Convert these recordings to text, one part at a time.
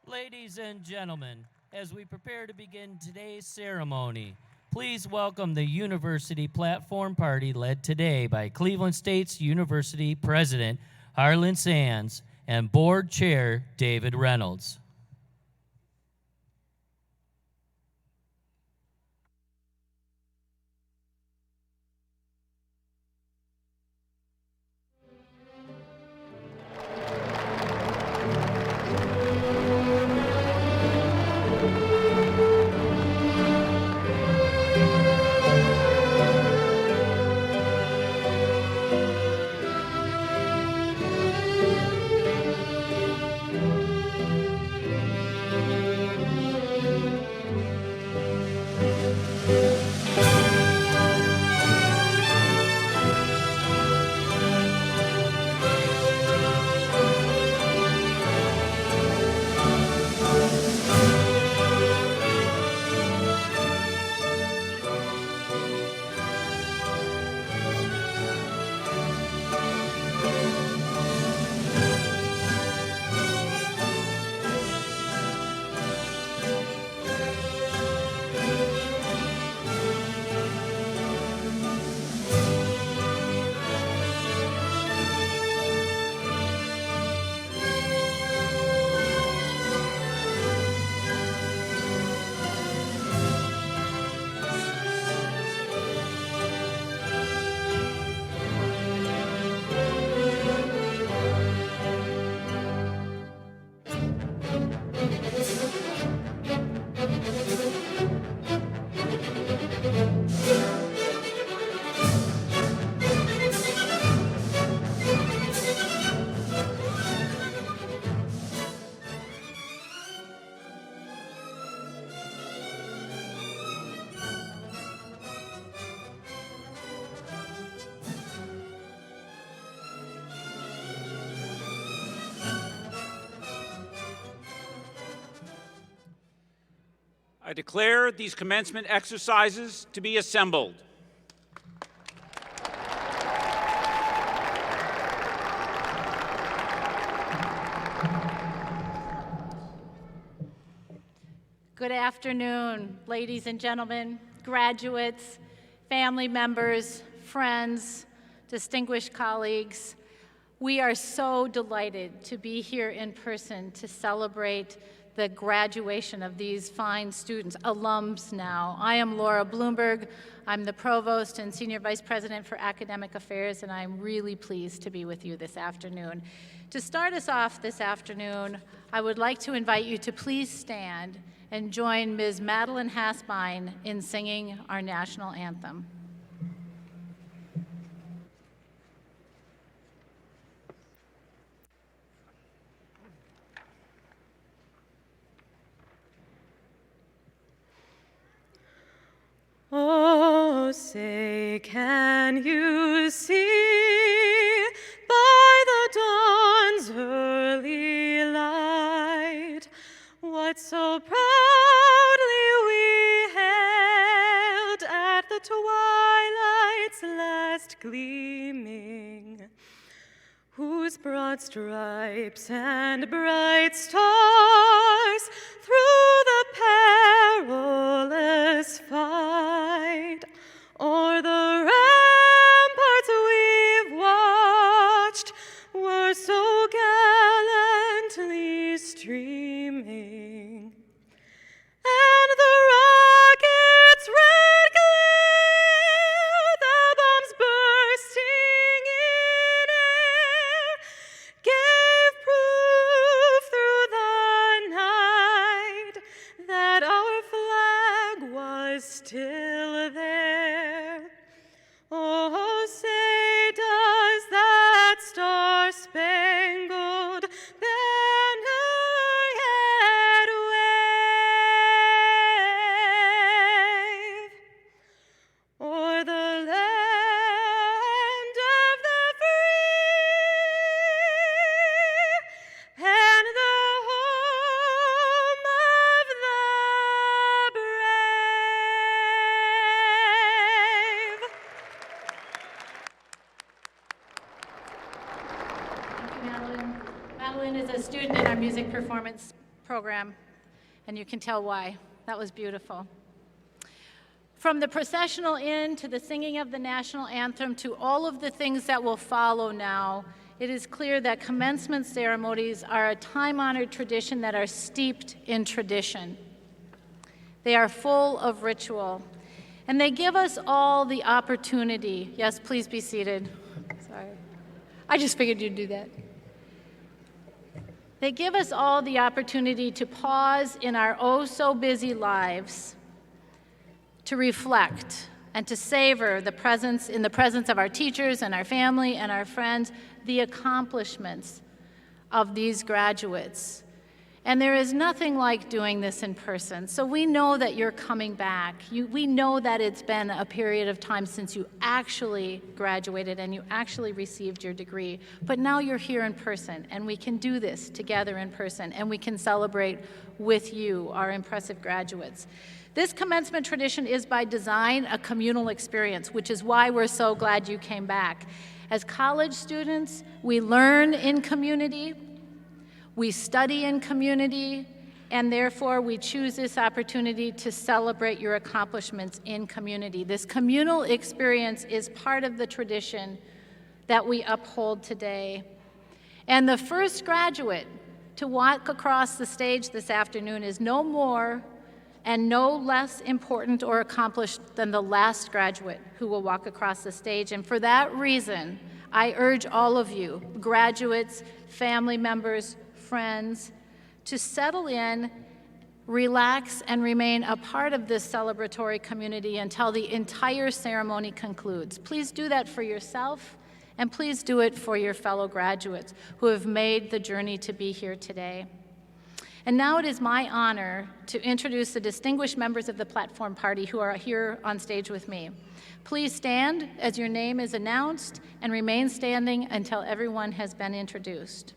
Ladies and gentlemen, as we prepare to begin today's ceremony, please welcome the University Platform Party led today by Cleveland State's University President Harlan Sands and Board Chair David Reynolds. I declare these commencement exercises to be assembled. Good afternoon, ladies and gentlemen, graduates, family members, friends, distinguished colleagues. We are so delighted to be here in person to celebrate the graduation of these fine students, alums now. I am Laura Bloomberg. I'm the Provost and Senior Vice President for Academic Affairs, and I'm really pleased to be with you this afternoon. To start us off this afternoon, I would like to invite you to please stand and join Ms. Madeline Hasbein in singing our national anthem. Oh, say, can you see by the dawn's early what so proudly we hailed at the twilight's last gleaming, whose broad stripes and bright stars through the perilous fight o'er the ramparts we've watched were so gallantly streaming, and the rocket's red glare, the bombs bursting in air, gave proof through the night that our flag was still there. Oh, say does that star-spangled banner yet wave o'er the land of the free and the home of the brave? Thank you, Madeline. Madeline is a student in our music performance program, and you can tell why. That was beautiful. From the processional in to the singing of the national anthem to all of the things that will follow now, it is clear that commencement ceremonies are a time-honored tradition that are steeped in tradition. They are full of ritual, and they give us all the opportunity. Yes, please be seated. Sorry. I just figured you'd do that. They give us all the opportunity to pause in our oh-so-busy lives, to reflect and to savor the presence, in the presence of our teachers and our family and our friends, the accomplishments of these graduates. And there is nothing like doing this in person. So we know that you're coming back. We know that it's been a period of time since you actually graduated and you actually received your degree. But now you're here in person, and we can do this together in person, and we can celebrate with you, our impressive graduates. This commencement tradition is by design a communal experience, which is why we're so glad you came back. As college students, we learn in community, we study in community, and therefore we choose this opportunity to celebrate your accomplishments in community. This communal experience is part of the tradition that we uphold today. And the first graduate to walk across the stage this afternoon is no more and no less important or accomplished than the last graduate who will walk across the stage. And for that reason, I urge all of you, graduates, family members, friends, to settle in, relax, and remain a part of this celebratory community until the entire ceremony concludes. Please do that for yourself, and please do it for your fellow graduates who have made the journey to be here today. And now it is my honor to introduce the distinguished members of the platform party who are here on stage with me. Please stand as your name is announced and remain standing until everyone has been introduced.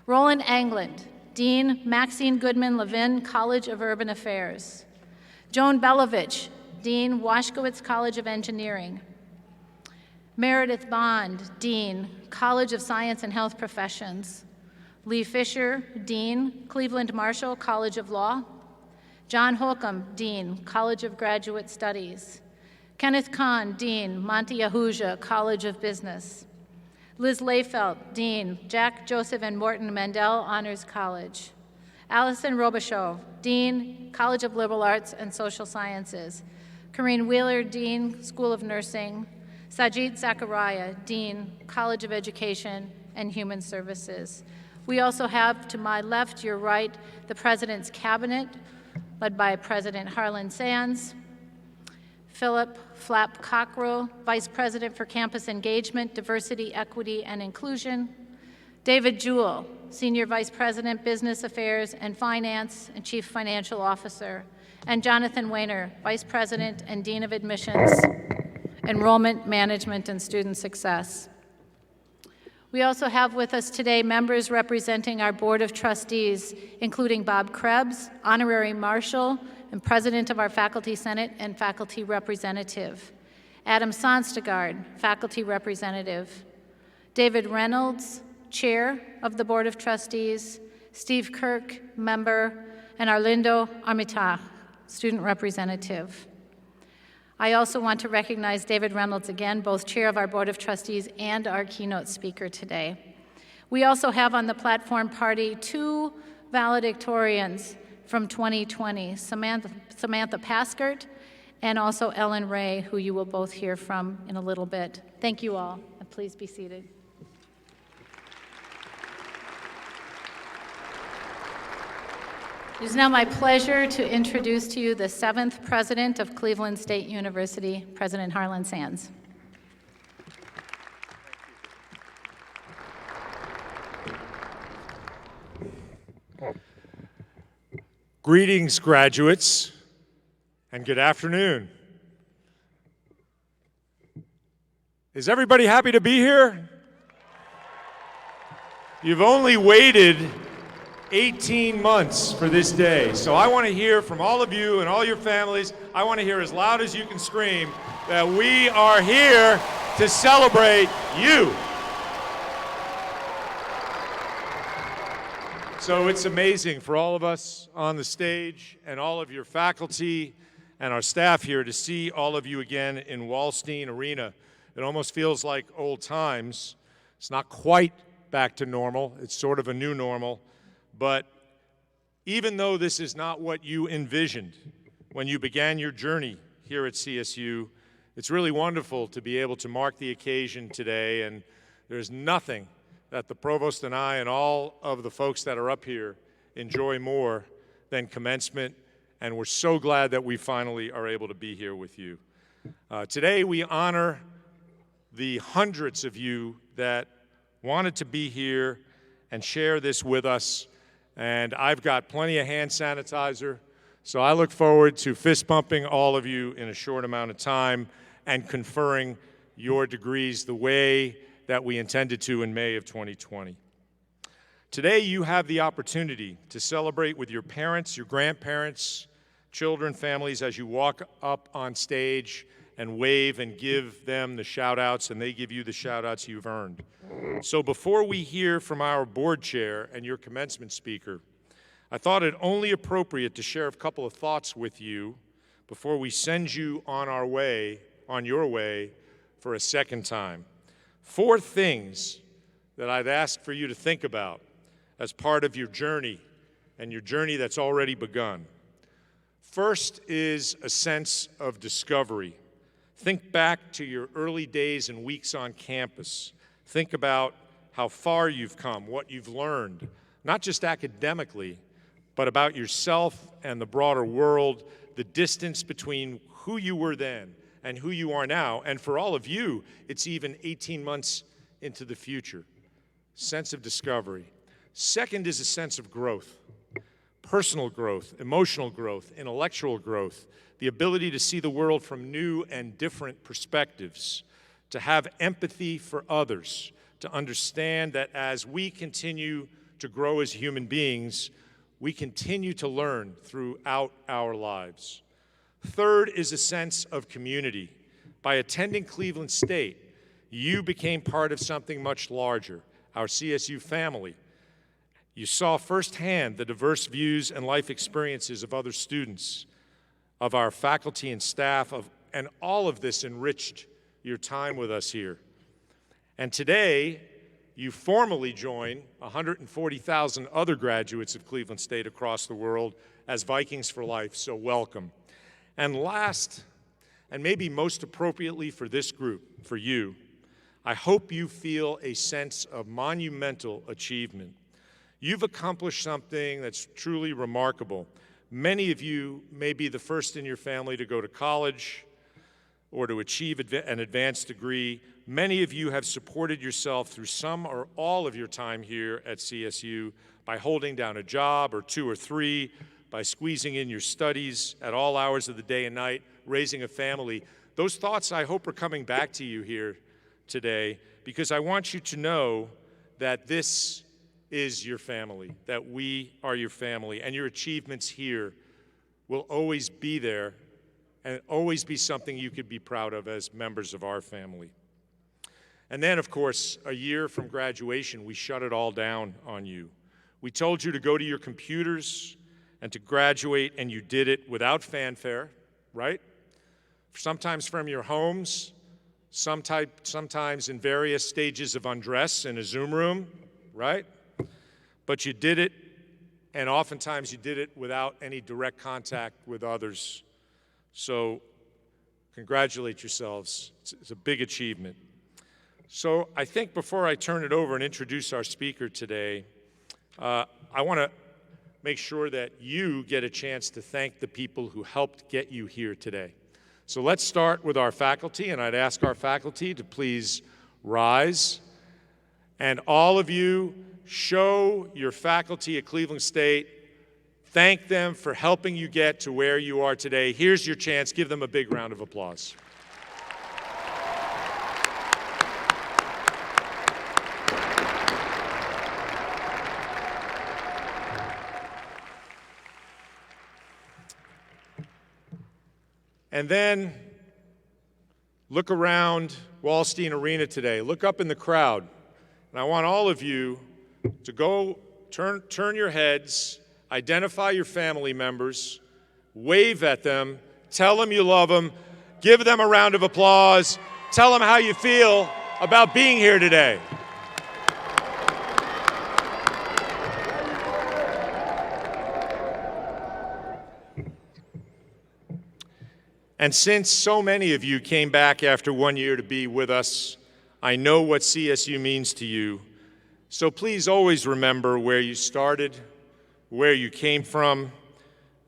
Roland Angland, Dean Maxine Goodman Levin, College of Urban Affairs. Joan Belovich, Dean Washkowitz College of Engineering. Meredith Bond, Dean, College of Science and Health Professions. Lee Fisher, Dean, Cleveland Marshall College of Law. John Holcomb, Dean, College of Graduate Studies. Kenneth Kahn, Dean, Monte Ahuja College of Business. Liz Layfelt, Dean, Jack Joseph and Morton Mandel Honors College. Allison Robichaud, Dean, College of Liberal Arts and Social Sciences. Corinne Wheeler, Dean, School of Nursing. Sajid Zachariah, Dean, College of Education and Human Services. We also have, to my left, your right, the President's Cabinet, led by President Harlan Sands. Philip Flap Cockrell, Vice President for Campus Engagement, Diversity, Equity, and Inclusion. David Jewell, Senior Vice President, Business Affairs and Finance, and Chief Financial Officer. And Jonathan Weiner, Vice President and Dean of Admissions, Enrollment Management and Student Success. We also have with us today members representing our Board of Trustees, including Bob Krebs, Honorary Marshal and President of our Faculty Senate and Faculty Representative, Adam Sonstegard, Faculty Representative, David Reynolds, Chair of the Board of Trustees, Steve Kirk, Member, and Arlindo Armitage, Student Representative. I also want to recognize David Reynolds again, both Chair of our Board of Trustees and our keynote speaker today. We also have on the platform party 2 valedictorians from 2020, Samantha Paskert and also Ellen Ray, who you will both hear from in a little bit. Thank you all, and please be seated. It is now my pleasure to introduce to you the 7th President of Cleveland State University, President Harlan Sands. Greetings, graduates, and good afternoon. Is everybody happy to be here? You've only waited 18 months for this day, so I want to hear from all of you and all your families. I want to hear as loud as you can scream that we are here to celebrate you. So it's amazing for all of us on the stage and all of your faculty and our staff here to see all of you again in Wallstein Arena. It almost feels like old times. It's not quite back to normal. It's sort of a new normal. But even though this is not what you envisioned when you began your journey here at CSU, it's really wonderful to be able to mark the occasion today, and there's nothing that the provost and I and all of the folks that are up here enjoy more than commencement, and we're so glad that we finally are able to be here with you. Today we honor the hundreds of you that wanted to be here and share this with us, and I've got plenty of hand sanitizer, so I look forward to fist bumping all of you in a short amount of time and conferring your degrees the way that we intended to in May of 2020. Today you have the opportunity to celebrate with your parents, your grandparents, children, families as you walk up on stage and wave and give them the shout outs, and they give you the shout outs you've earned. So before we hear from our board chair and your commencement speaker, I thought it only appropriate to share a couple of thoughts with you before we send you on your way for a second time. 4 things that I'd ask for you to think about as part of your journey and your journey that's already begun. First is a sense of discovery. Think back to your early days and weeks on campus. Think about how far you've come, what you've learned, not just academically, but about yourself and the broader world, the distance between who you were then and who you are now. And for all of you, it's even 18 months into the future. Sense of discovery. Second is a sense of growth. Personal growth, emotional growth, intellectual growth, the ability to see the world from new and different perspectives, to have empathy for others, to understand that as we continue to grow as human beings, we continue to learn throughout our lives. Third is a sense of community. By attending Cleveland State, you became part of something much larger, our CSU family. You saw firsthand the diverse views and life experiences of other students, of our faculty and staff, and all of this enriched your time with us here. And today, you formally join 140,000 other graduates of Cleveland State across the world as Vikings for life, so welcome. And last, and maybe most appropriately for this group, for you, I hope you feel a sense of monumental achievement. You've accomplished something that's truly remarkable. Many of you may be the first in your family to go to college or to achieve an advanced degree. Many of you have supported yourself through some or all of your time here at CSU by holding down a job or 2 or 3, by squeezing in your studies at all hours of the day and night, raising a family. Those thoughts, I hope, are coming back to you here today because I want you to know that this is your family, that we are your family, and your achievements here will always be there and always be something you could be proud of as members of our family. And then, of course, a year from graduation, we shut it all down on you. We told you to go to your computers and to graduate, and you did it without fanfare, right? Sometimes from your homes, sometimes in various stages of undress in a Zoom room, right? But you did it, and oftentimes you did it without any direct contact with others. So congratulate yourselves. It's a big achievement. So I think before I turn it over and introduce our speaker today, I want to make sure that you get a chance to thank the people who helped get you here today. So let's start with our faculty, and I'd ask our faculty to please rise. And all of you, show your faculty at Cleveland State. Thank them for helping you get to where you are today. Here's your chance. Give them a big round of applause. And then look around Wallstein Arena today. Look up in the crowd. And I want all of you to go turn your heads, identify your family members, wave at them, tell them you love them, give them a round of applause, tell them how you feel about being here today. And since so many of you came back after 1 year to be with us, I know what CSU means to you. So please always remember where you started, where you came from.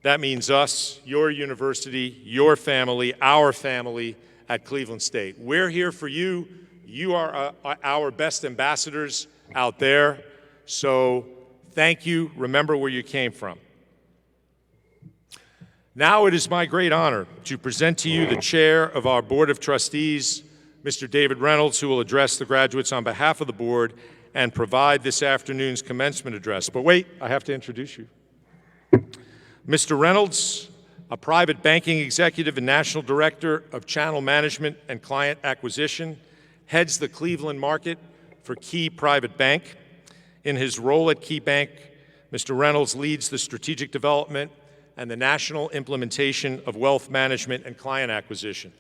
That means us, your university, your family, our family at Cleveland State. We're here for you. You are our best ambassadors out there. So thank you. Remember where you came from. Now it is my great honor to present to you the chair of our Board of Trustees, Mr. David Reynolds, who will address the graduates on behalf of the board and provide this afternoon's commencement address. But wait, I have to introduce you. Mr. Reynolds, a private banking executive and national director of channel management and client acquisition, heads the Cleveland market for Key Private Bank. In his role at Key Bank, Mr. Reynolds leads the strategic development and the national implementation of wealth management and client acquisition.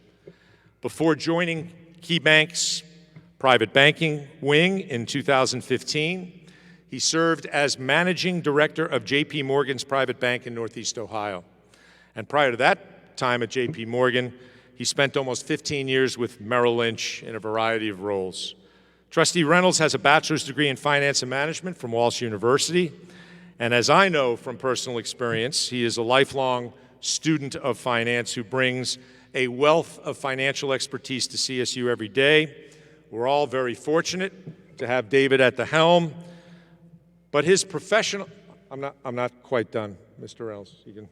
Before joining Key Bank's private banking wing in 2015, he served as managing director of J.P. Morgan's private bank in Northeast Ohio. And prior to that time at J.P. Morgan, he spent almost 15 years with Merrill Lynch in a variety of roles. Trustee Reynolds has a bachelor's degree in finance and management from Walsh University. And as I know from personal experience, he is a lifelong student of finance who brings a wealth of financial expertise to CSU every day. We're all very fortunate to have David at the helm, but his professional, I'm not quite done, Mr. Reynolds, you can.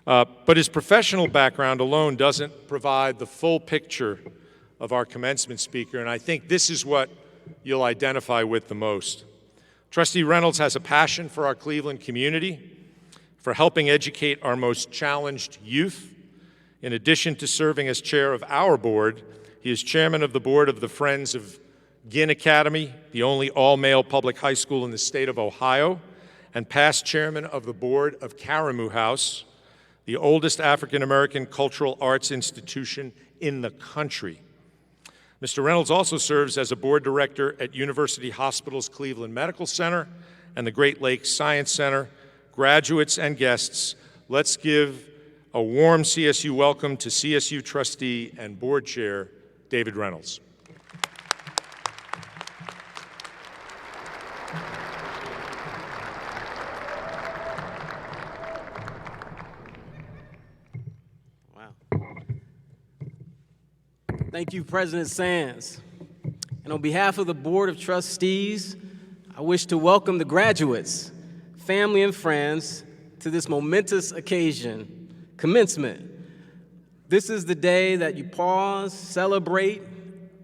But his professional background alone doesn't provide the full picture of our commencement speaker, and I think this is what you'll identify with the most. Trustee Reynolds has a passion for our Cleveland community, for helping educate our most challenged youth. In addition to serving as chair of our board, he is chairman of the board of the Friends of Ginn Academy, the only all-male public high school in the state of Ohio, and past chairman of the board of Karamu House, the oldest African-American cultural arts institution in the country. Mr. Reynolds also serves as a board director at University Hospital's Cleveland Medical Center and the Great Lakes Science Center. Graduates and guests, let's give a warm CSU welcome to CSU trustee and board chair, David Reynolds. Thank you, President Sands. And on behalf of the Board of Trustees, I wish to welcome the graduates, family, and friends to this momentous occasion, commencement. This is the day that you pause, celebrate,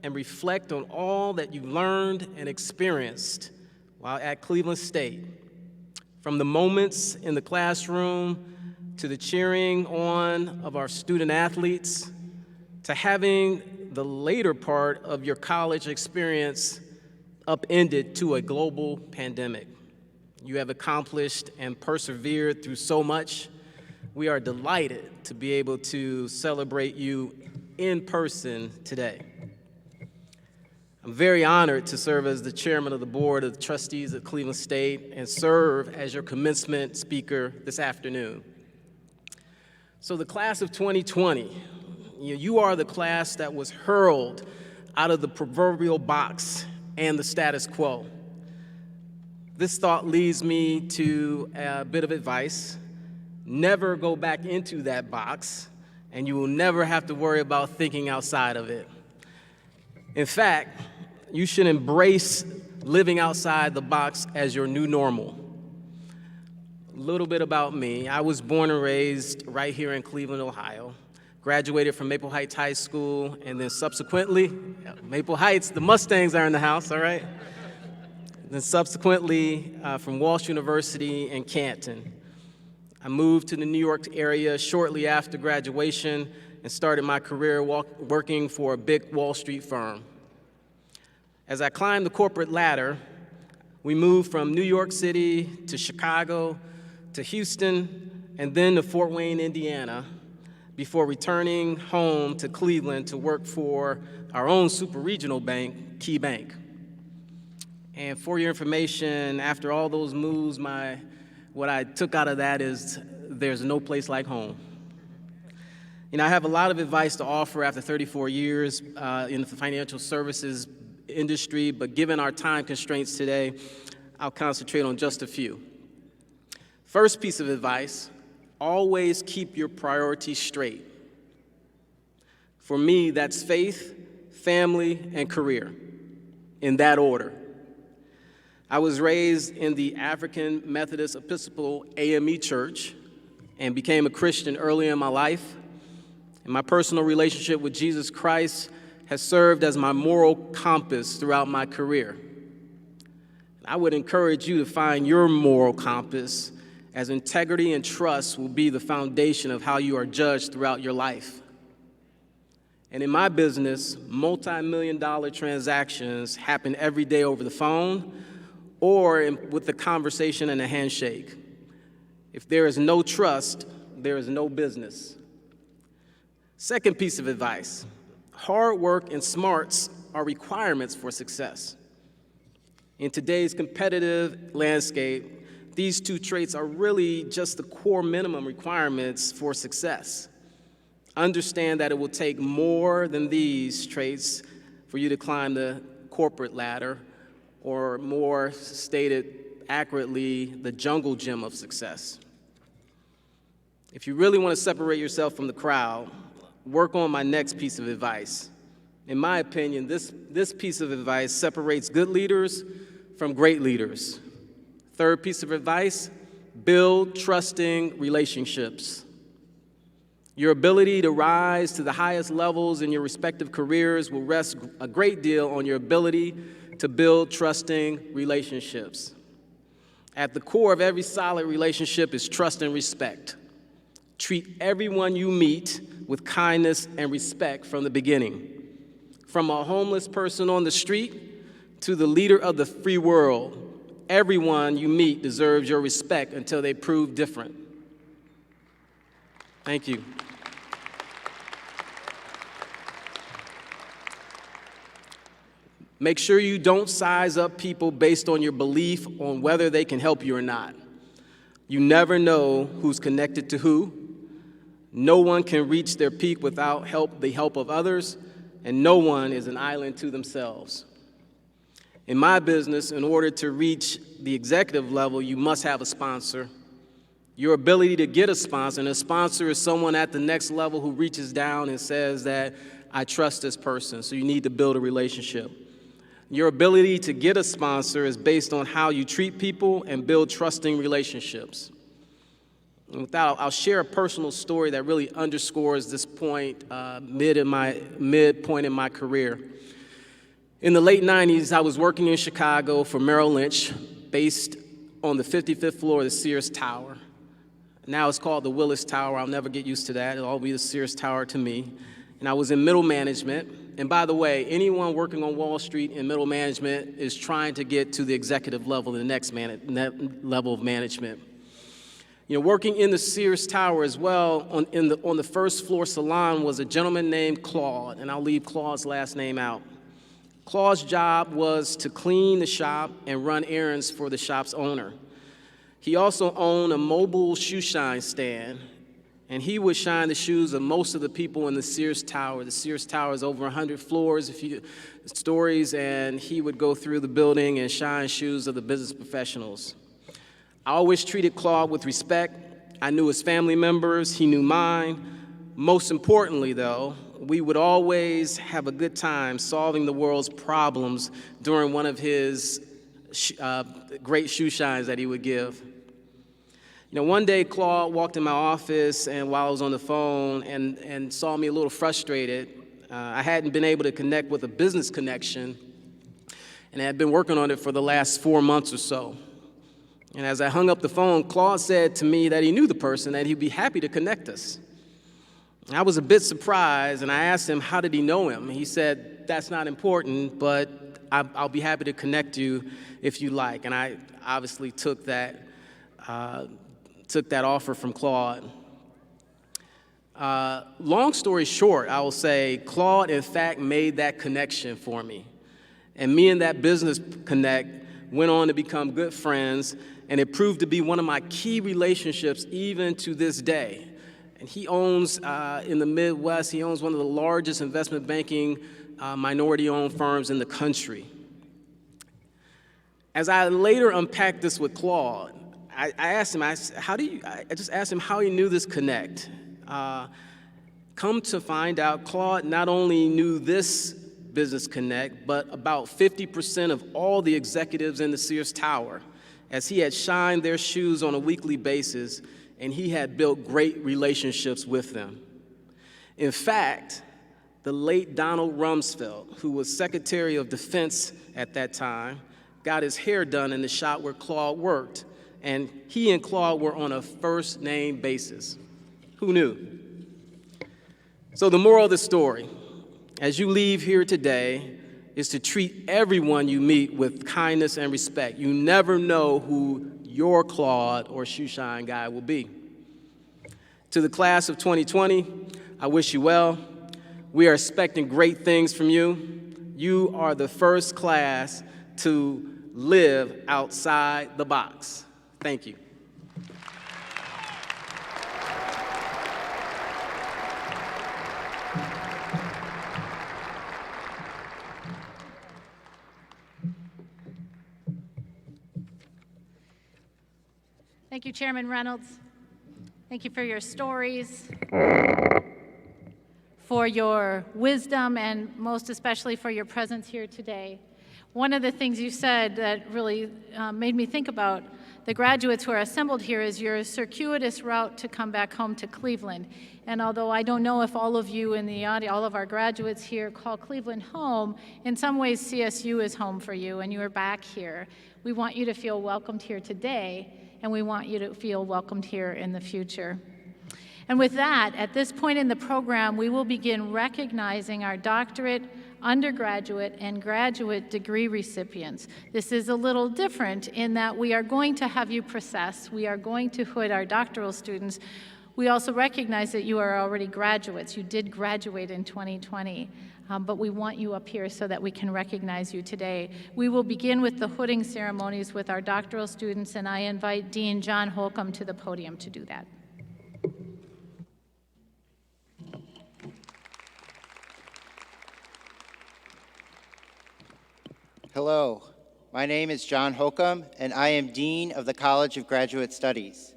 and reflect on all that you learned and experienced while at Cleveland State. From the moments in the classroom to the cheering on of our student athletes, to having the later part of your college experience upended to a global pandemic. You have accomplished and persevered through so much. We are delighted to be able to celebrate you in person today. I'm very honored to serve as the chairman of the board of trustees at Cleveland State and serve as your commencement speaker this afternoon. So the class of 2020, you are the class that was hurled out of the proverbial box and the status quo. This thought leads me to a bit of advice. Never go back into that box, and you will never have to worry about thinking outside of it. In fact, you should embrace living outside the box as your new normal. A little bit about me. I was born and raised right here in Cleveland, Ohio. Graduated from Maple Heights High School, and then subsequently, Maple Heights, the Mustangs are in the house, all right? Then subsequently, from Walsh University in Canton. I moved to the New York area shortly after graduation and started my career working for a big Wall Street firm. As I climbed the corporate ladder, we moved from New York City to Chicago to Houston and then to Fort Wayne, Indiana, before returning home to Cleveland to work for our own super-regional bank, Key Bank. And for your information, after all those moves, what I took out of that is there's no place like home. You know, I have a lot of advice to offer after 34 years in the financial services industry, but given our time constraints today, I'll concentrate on just a few. First piece of advice, always keep your priorities straight. For me, that's faith, family, and career, in that order. I was raised in the African Methodist Episcopal AME Church and became a Christian early in my life. And my personal relationship with Jesus Christ has served as my moral compass throughout my career. I would encourage you to find your moral compass, as integrity and trust will be the foundation of how you are judged throughout your life. And in my business, multi-million-dollar transactions happen every day over the phone or with the conversation and a handshake. If there is no trust, there is no business. Second piece of advice, hard work and smarts are requirements for success. In today's competitive landscape, these two traits are really just the core minimum requirements for success. Understand that it will take more than these traits for you to climb the corporate ladder, or more stated accurately, the jungle gym of success. If you really want to separate yourself from the crowd, work on my next piece of advice. In my opinion, this piece of advice separates good leaders from great leaders. Third piece of advice, build trusting relationships. Your ability to rise to the highest levels in your respective careers will rest a great deal on your ability to build trusting relationships. At the core of every solid relationship is trust and respect. Treat everyone you meet with kindness and respect from the beginning. From a homeless person on the street to the leader of the free world, everyone you meet deserves your respect until they prove different. Thank you. Make sure you don't size up people based on your belief on whether they can help you or not. You never know who's connected to who. No one can reach their peak without the help of others, and no one is an island to themselves. In my business, in order to reach the executive level, you must have a sponsor. Your ability to get a sponsor, and a sponsor is someone at the next level who reaches down and says that, I trust this person, so you need to build a relationship. Your ability to get a sponsor is based on how you treat people and build trusting relationships. And with that, I'll share a personal story that really underscores this point, midpoint in my career. In the late 90s, I was working in Chicago for Merrill Lynch, based on the 55th floor of the Sears Tower. Now it's called the Willis Tower. I'll never get used to that. It'll all be the Sears Tower to me. And I was in middle management. And by the way, anyone working on Wall Street in middle management is trying to get to the executive level, the next level of management. You know, working in the Sears Tower as well, on the first floor salon was a gentleman named Claude, and I'll leave Claude's last name out. Claude's job was to clean the shop and run errands for the shop's owner. He also owned a mobile shoe shine stand, and he would shine the shoes of most of the people in the Sears Tower. The Sears Tower is over 100 stories, and he would go through the building and shine shoes of the business professionals. I always treated Claude with respect. I knew his family members, he knew mine. Most importantly, though, we would always have a good time solving the world's problems during one of his great shoe shines that he would give. You know, one day Claude walked in my office and while I was on the phone and saw me a little frustrated. I hadn't been able to connect with a business connection, and I had been working on it for the last 4 months or so. And as I hung up the phone, Claude said to me that he knew the person, that he'd be happy to connect us. I was a bit surprised, and I asked him, how did he know him? He said, that's not important, but I'll be happy to connect you if you like. And I obviously took that offer from Claude. Long story short, I will say, Claude, in fact, made that connection for me. And me and that business connect went on to become good friends, and it proved to be one of my key relationships even to this day. And he owns, in the Midwest, he owns one of the largest investment banking minority-owned firms in the country. As I later unpacked this with Claude, I asked him, I just asked him how he knew this connect. Come to find out, Claude not only knew this business connect, but about 50% of all the executives in the Sears Tower, as he had shined their shoes on a weekly basis, and he had built great relationships with them. In fact, the late Donald Rumsfeld, who was Secretary of Defense at that time, got his hair done in the shop where Claude worked, and he and Claude were on a first-name basis. Who knew? So the moral of the story, as you leave here today, is to treat everyone you meet with kindness and respect. You never know who your Claude or shoe shine guy will be. To the class of 2020, I wish you well. We are expecting great things from you. You are the first class to live outside the box. Thank you. Thank you, Chairman Reynolds. Thank you for your stories, for your wisdom, and most especially for your presence here today. One of the things you said that really made me think about the graduates who are assembled here is your circuitous route to come back home to Cleveland. And although I don't know if all of you in the audience, all of our graduates here call Cleveland home, in some ways CSU is home for you and you are back here. We want you to feel welcomed here today, and we want you to feel welcomed here in the future. And with that, at this point in the program, we will begin recognizing our doctorate, undergraduate, and graduate degree recipients. This is a little different in that we are going to have you process. We are going to hood our doctoral students. We also recognize that you are already graduates. You did graduate in 2020. But we want you up here so that we can recognize you today. We will begin with the hooding ceremonies with our doctoral students, and I invite Dean John Holcomb to the podium to do that. Hello, my name is John Holcomb, and I am Dean of the College of Graduate Studies.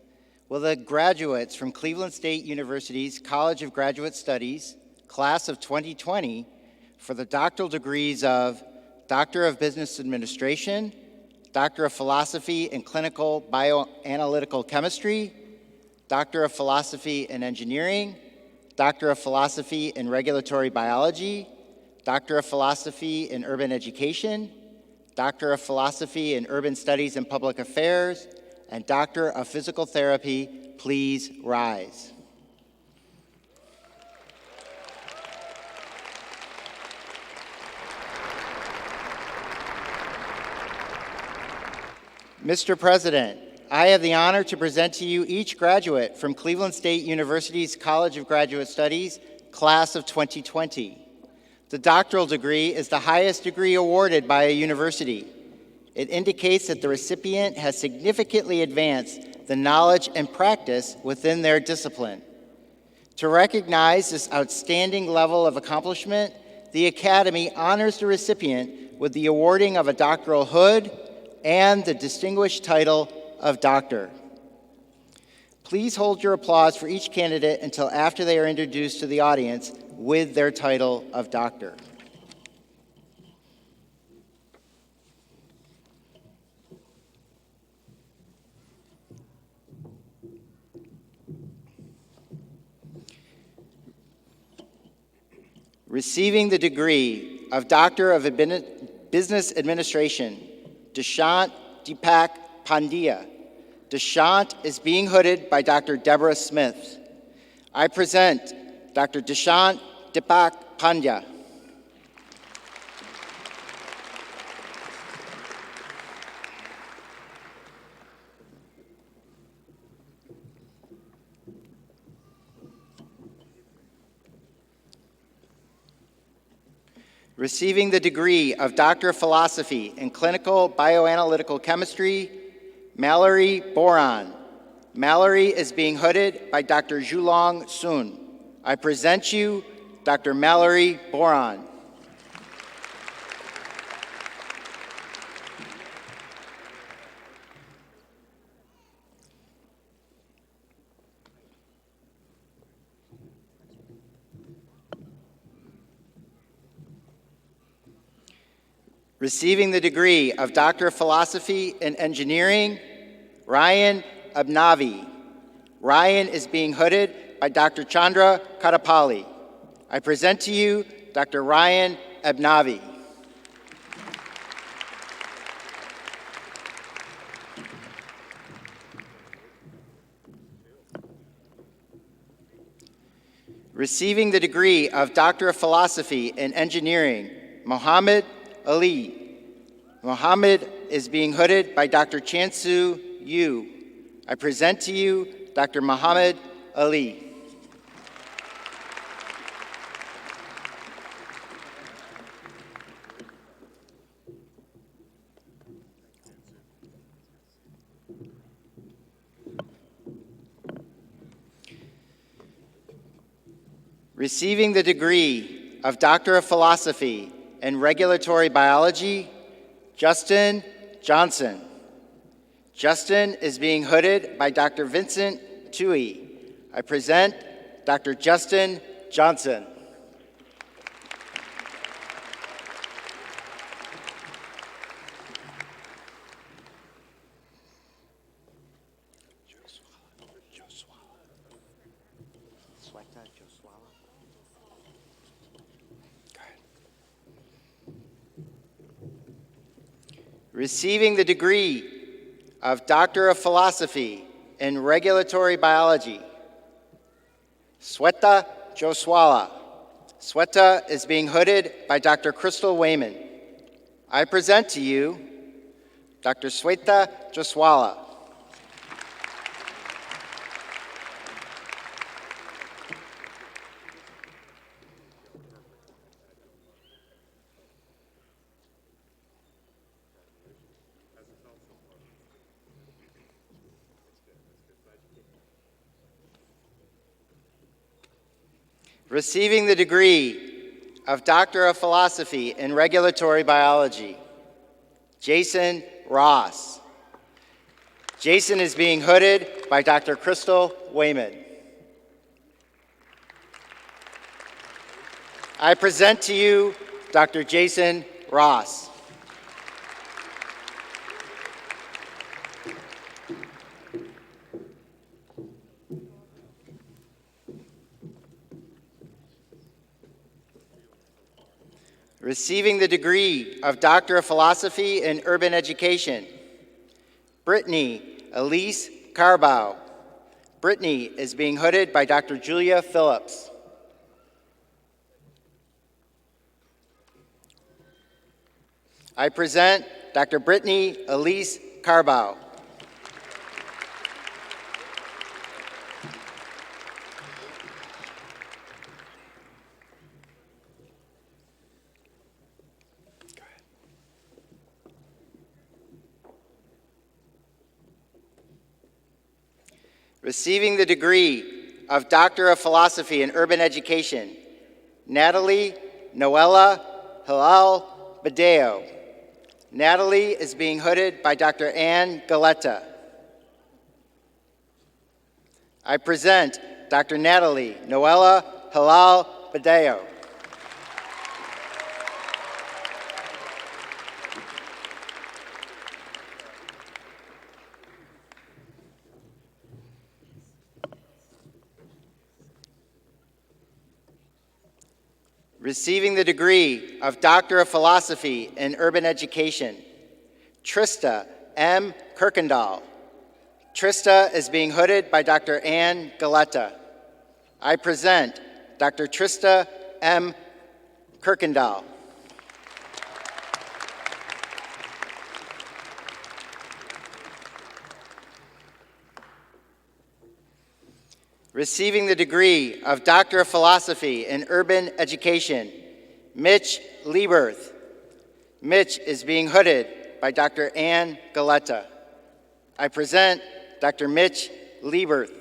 Will the graduates from Cleveland State University's College of Graduate Studies, class of 2020, for the doctoral degrees of Doctor of Business Administration, Doctor of Philosophy in Clinical Bioanalytical Chemistry, Doctor of Philosophy in Engineering, Doctor of Philosophy in Regulatory Biology, Doctor of Philosophy in Urban Education, Doctor of Philosophy in Urban Studies and Public Affairs, and Doctor of Physical Therapy, please rise. Mr. President, I have the honor to present to you each graduate from Cleveland State University's College of Graduate Studies, Class of 2020. The doctoral degree is the highest degree awarded by a university. It indicates that the recipient has significantly advanced the knowledge and practice within their discipline. To recognize this outstanding level of accomplishment, the Academy honors the recipient with the awarding of a doctoral hood and the distinguished title of doctor. Please hold your applause for each candidate until after they are introduced to the audience with their title of doctor. Receiving the degree of Doctor of Business Administration, Dishant Deepak Pandya. Dishant is being hooded by Dr. Deborah Smith. I present Dr. Dishant Deepak Pandya. Receiving the degree of Doctor of Philosophy in Clinical Bioanalytical Chemistry, Mallory Boran. Mallory is being hooded by Dr. Julong Sun. I present you Dr. Mallory Boran. Receiving the degree of Doctor of Philosophy in Engineering, Ryan Abnavi. Ryan is being hooded by Dr. Chandra Kadapali. I present to you Dr. Ryan Abnavi. Receiving the degree of Doctor of Philosophy in Engineering, Mohammed Ali. Mohammed is being hooded by Dr. Chansu Yu. I present to you Dr. Muhammad Ali. Receiving the degree of Doctor of Philosophy in Regulatory Biology, Justin Johnson. Justin is being hooded by Dr. Vincent Tui. I present Dr. Justin Johnson. Receiving the degree of Doctor of Philosophy in Regulatory Biology, Sweta Joswala. Sweta is being hooded by Dr. Crystal Wayman. I present to you Dr. Sweta Joswala. Receiving the degree of Doctor of Philosophy in Regulatory Biology, Jason Ross. Jason is being hooded by Dr. Crystal Wayman. I present to you Dr. Jason Ross. Receiving the degree of Doctor of Philosophy in Urban Education, Brittany Elise Carbow. Brittany is being hooded by Dr. Julia Phillips. I present Dr. Brittany Elise Carbow. Receiving the degree of Doctor of Philosophy in Urban Education, Natalie Noella Hilal Badeo. Natalie is being hooded by Dr. Ann Galetta. I present Dr. Natalie Noella Hilal Badeo. Receiving the degree of Doctor of Philosophy in Urban Education, Trista M. Kirkendall. Trista is being hooded by Dr. Ann Galetta. I present Dr. Trista M. Kirkendall. Receiving the degree of Doctor of Philosophy in Urban Education, Mitch Lieberth. Mitch is being hooded by Dr. Ann Galetta. I present Dr. Mitch Lieberth.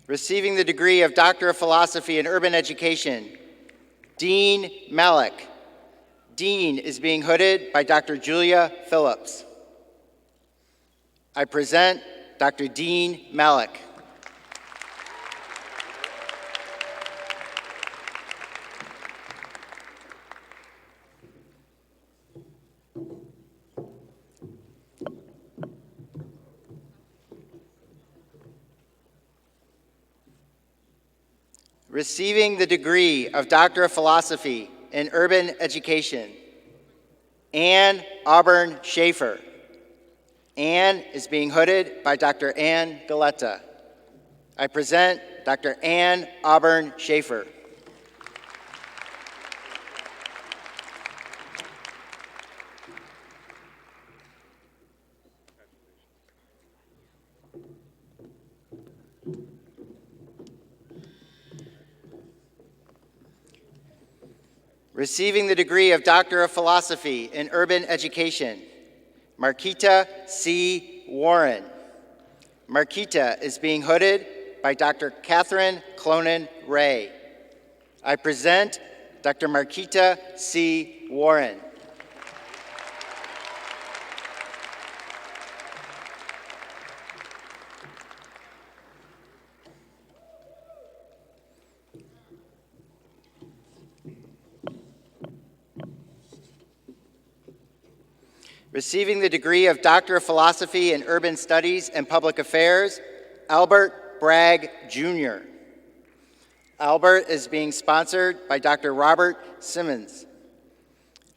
Receiving the degree of Doctor of Philosophy in Urban Education, Dean Malik. Dean is being hooded by Dr. Julia Phillips. I present Dr. Dean Malik. Receiving the degree of Doctor of Philosophy in Urban Education, Ann Auburn Schaefer. Ann is being hooded by Dr. Ann Galetta. I present Dr. Ann Auburn Schaefer. Receiving the degree of Doctor of Philosophy in Urban Education, Marquita C. Warren. Marquita is being hooded by Dr. Catherine Clonan Ray. I present Dr. Marquita C. Warren. Receiving the degree of Doctor of Philosophy in Urban Studies and Public Affairs, Albert Bragg, Jr. Albert is being sponsored by Dr. Robert Simmons.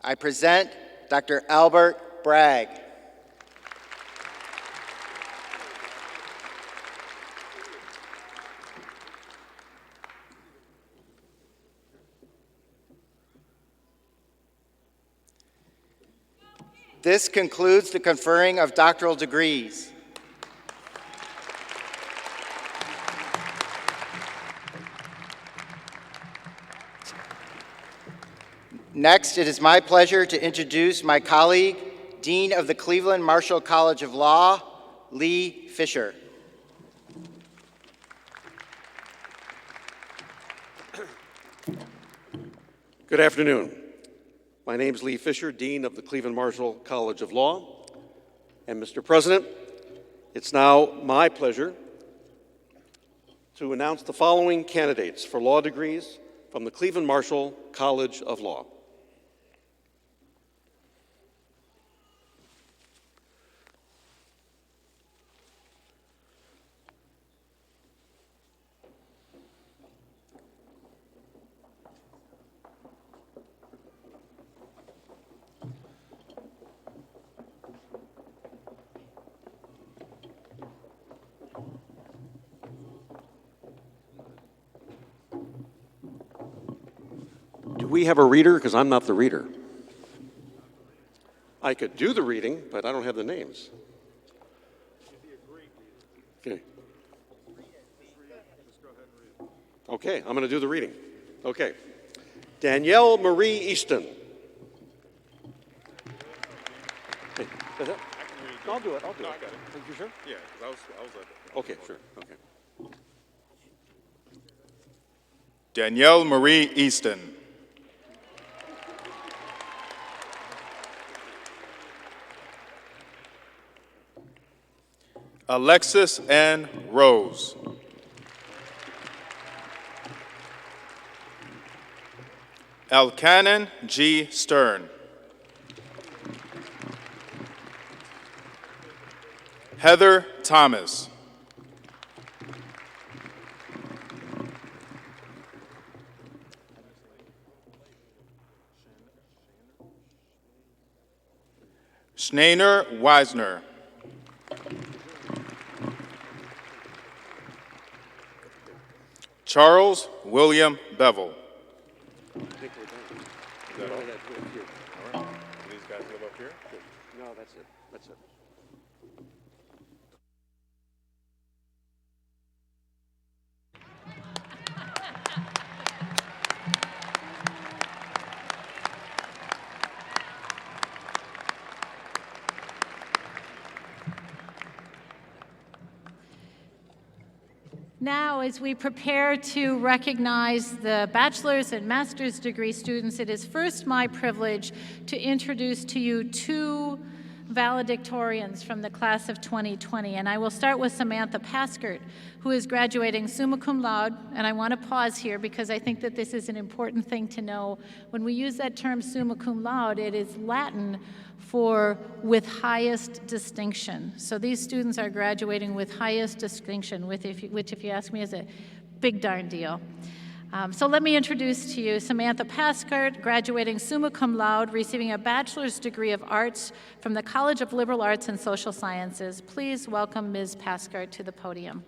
I present Dr. Albert Bragg. This concludes the conferring of doctoral degrees. Next, it is my pleasure to introduce my colleague, Dean of the Cleveland Marshall College of Law, Lee Fisher. Good afternoon. My name is Lee Fisher, Dean of the Cleveland Marshall College of Law. And Mr. President, it's now my pleasure to announce the following candidates for law degrees from the Cleveland Marshall College of Law. we have a reader? Because I'm not the reader. I could do the reading, but I don't have the names. Okay. Okay, I'm going to do the reading. Okay. Danielle Marie Easton. Hey, is that? I'll do it. I'll do it. I got it. Are you sure? Yeah, because I was like, Okay, sure. Okay. Danielle Marie Easton. Alexis Ann Rose. Elkanan G. Stern. Heather Thomas. Schneiner Weisner. Charles William Bevel. these guys live up here? No, that's it. That's it. Now, as we prepare to recognize the bachelor's and master's degree students, it is first my privilege to introduce to you two valedictorians from the class of 2020. And I will start with Samantha Paskert, who is graduating summa cum laude. And I want to pause here because I think that this is an important thing to know. When we use that term summa cum laude, it is Latin for with highest distinction. So these students are graduating with highest distinction, which if you ask me is a big darn deal. So let me introduce to you Samantha Paskert, graduating summa cum laude, receiving a bachelor's degree of arts from the College of Liberal Arts and Social Sciences. Please welcome Ms. Paskert to the podium.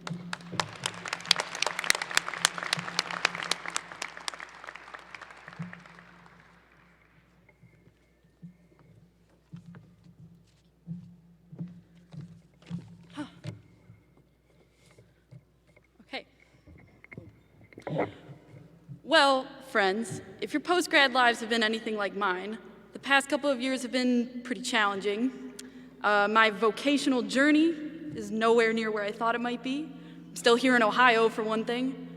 Well, friends, if your post-grad lives have been anything like mine, the past couple of years have been pretty challenging. My vocational journey is nowhere near where I thought it might be. I'm still here in Ohio, for one thing.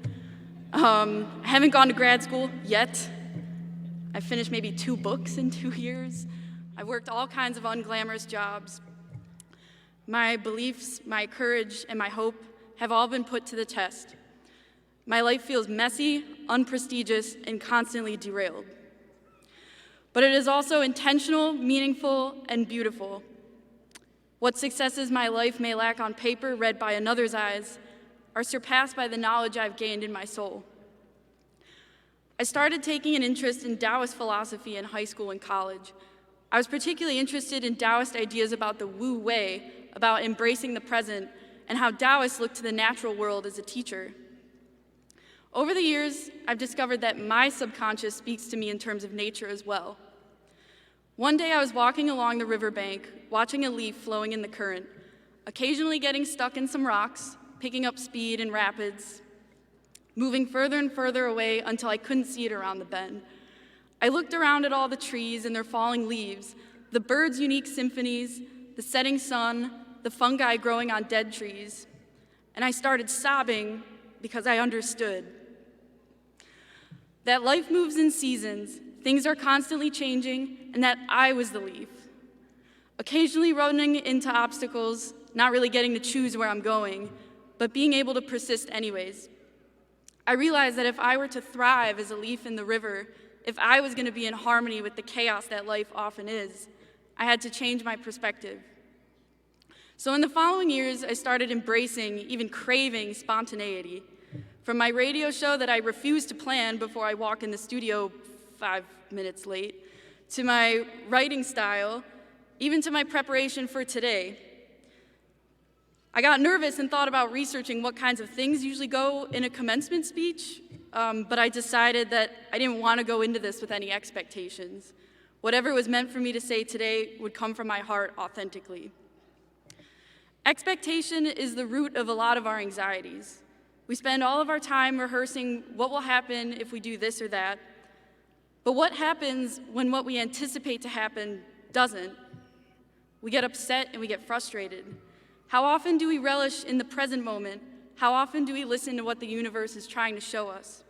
I haven't gone to grad school yet. I finished maybe 2 books in 2 years. I've worked all kinds of unglamorous jobs. My beliefs, my courage, and my hope have all been put to the test. My life feels messy, unprestigious, and constantly derailed. But it is also intentional, meaningful, and beautiful. What successes my life may lack on paper, read by another's eyes, are surpassed by the knowledge I've gained in my soul. I started taking an interest in Taoist philosophy in high school and college. I was particularly interested in Taoist ideas about the Wu Wei, about embracing the present, and how Taoists look to the natural world as a teacher. Over the years, I've discovered that my subconscious speaks to me in terms of nature as well. One day I was walking along the riverbank, watching a leaf flowing in the current, occasionally getting stuck in some rocks, picking up speed in rapids, moving further and further away until I couldn't see it around the bend. I looked around at all the trees and their falling leaves, the birds' unique symphonies, the setting sun, the fungi growing on dead trees, and I started sobbing because I understood that life moves in seasons, things are constantly changing, and that I was the leaf. Occasionally running into obstacles, not really getting to choose where I'm going, but being able to persist anyways. I realized that if I were to thrive as a leaf in the river, if I was going to be in harmony with the chaos that life often is, I had to change my perspective. So in the following years, I started embracing, even craving spontaneity. From my radio show that I refuse to plan before I walk in the studio 5 minutes late, to my writing style, even to my preparation for today. I got nervous and thought about researching what kinds of things usually go in a commencement speech, but I decided that I didn't want to go into this with any expectations. Whatever was meant for me to say today would come from my heart authentically. Expectation is the root of a lot of our anxieties. We spend all of our time rehearsing what will happen if we do this or that, but what happens when what we anticipate to happen doesn't? We get upset and we get frustrated. How often do we relish in the present moment? How often do we listen to what the universe is trying to show us?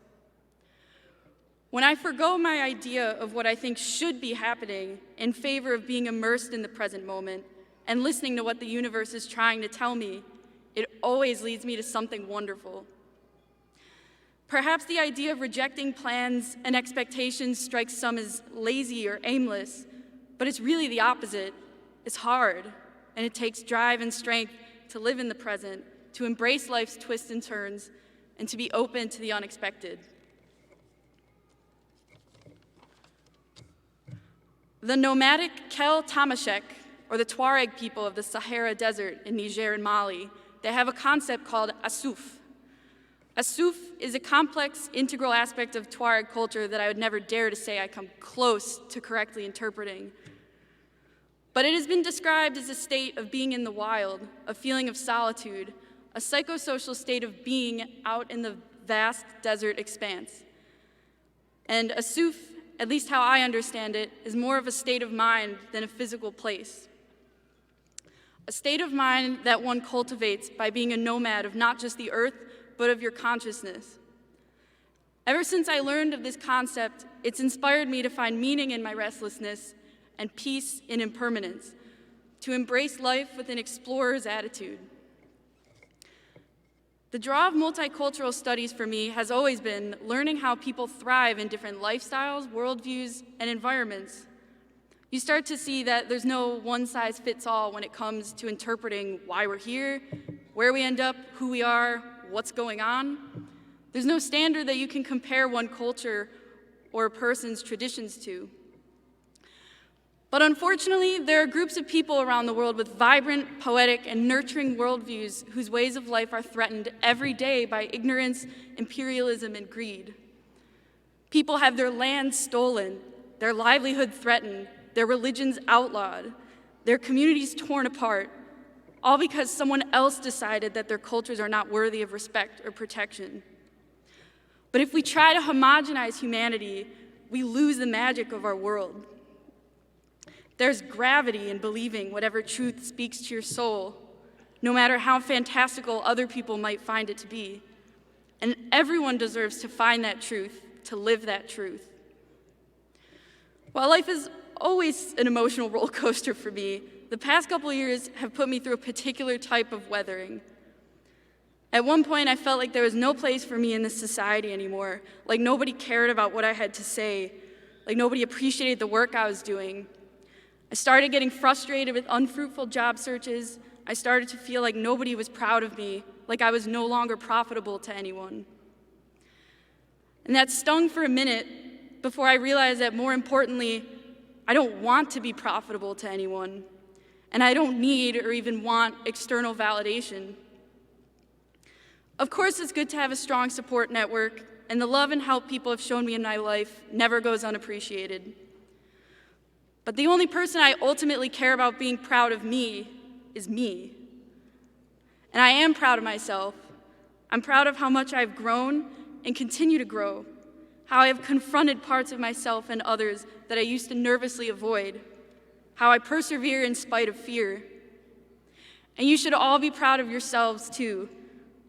When I forgo my idea of what I think should be happening in favor of being immersed in the present moment and listening to what the universe is trying to tell me, it always leads me to something wonderful. Perhaps the idea of rejecting plans and expectations strikes some as lazy or aimless, but it's really the opposite. It's hard, and it takes drive and strength to live in the present, to embrace life's twists and turns, and to be open to the unexpected. The nomadic Kel Tamashek, or the Tuareg people of the Sahara Desert in Niger and Mali, they have a concept called asuf. Asuf is a complex, integral aspect of Tuareg culture that I would never dare to say I come close to correctly interpreting. But it has been described as a state of being in the wild, a feeling of solitude, a psychosocial state of being out in the vast desert expanse. And asuf, at least how I understand it, is more of a state of mind than a physical place. A state of mind that one cultivates by being a nomad of not just the earth, but of your consciousness. Ever since I learned of this concept, it's inspired me to find meaning in my restlessness and peace in impermanence, to embrace life with an explorer's attitude. The draw of multicultural studies for me has always been learning how people thrive in different lifestyles, worldviews, and environments. You start to see that there's no one-size-fits-all when it comes to interpreting why we're here, where we end up, who we are, what's going on. There's no standard that you can compare one culture or a person's traditions to. But unfortunately, there are groups of people around the world with vibrant, poetic, and nurturing worldviews whose ways of life are threatened every day by ignorance, imperialism, and greed. People have their land stolen, their livelihood threatened, their religions outlawed, their communities torn apart, all because someone else decided that their cultures are not worthy of respect or protection. But if we try to homogenize humanity, we lose the magic of our world. There's gravity in believing whatever truth speaks to your soul, no matter how fantastical other people might find it to be. And everyone deserves to find that truth, to live that truth. While life is always an emotional roller coaster for me, the past couple years have put me through a particular type of weathering. At one point, I felt like there was no place for me in this society anymore, like nobody cared about what I had to say, like nobody appreciated the work I was doing. I started getting frustrated with unfruitful job searches. I started to feel like nobody was proud of me, like I was no longer profitable to anyone. And that stung for a minute before I realized that more importantly, I don't want to be profitable to anyone, and I don't need or even want external validation. Of course, it's good to have a strong support network, and the love and help people have shown me in my life never goes unappreciated. But the only person I ultimately care about being proud of me is me. And I am proud of myself. I'm proud of how much I've grown and continue to grow, how I have confronted parts of myself and others that I used to nervously avoid, how I persevere in spite of fear. And you should all be proud of yourselves too,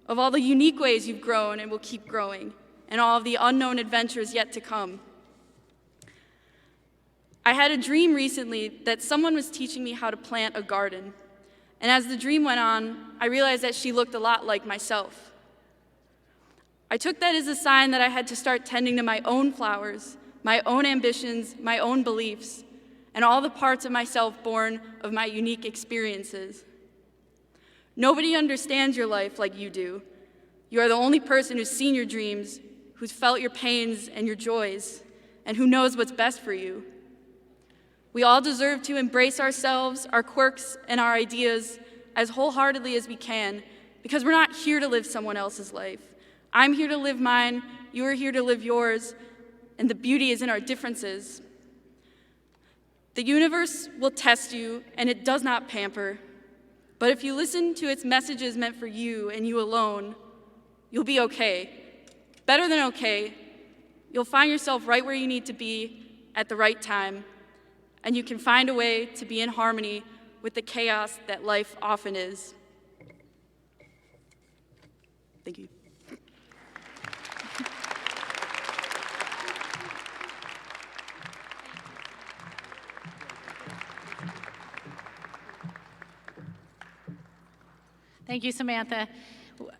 of all the unique ways you've grown and will keep growing, and all of the unknown adventures yet to come. I had a dream recently that someone was teaching me how to plant a garden. And as the dream went on, I realized that she looked a lot like myself. I took that as a sign that I had to start tending to my own flowers, my own ambitions, my own beliefs, and all the parts of myself born of my unique experiences. Nobody understands your life like you do. You are the only person who's seen your dreams, who's felt your pains and your joys, and who knows what's best for you. We all deserve to embrace ourselves, our quirks, and our ideas as wholeheartedly as we can, because we're not here to live someone else's life. I'm here to live mine, you are here to live yours, and the beauty is in our differences. The universe will test you, and it does not pamper. But if you listen to its messages meant for you and you alone, you'll be okay. Better than okay. You'll find yourself right where you need to be at the right time, and you can find a way to be in harmony with the chaos that life often is. Thank you. Thank you, Samantha.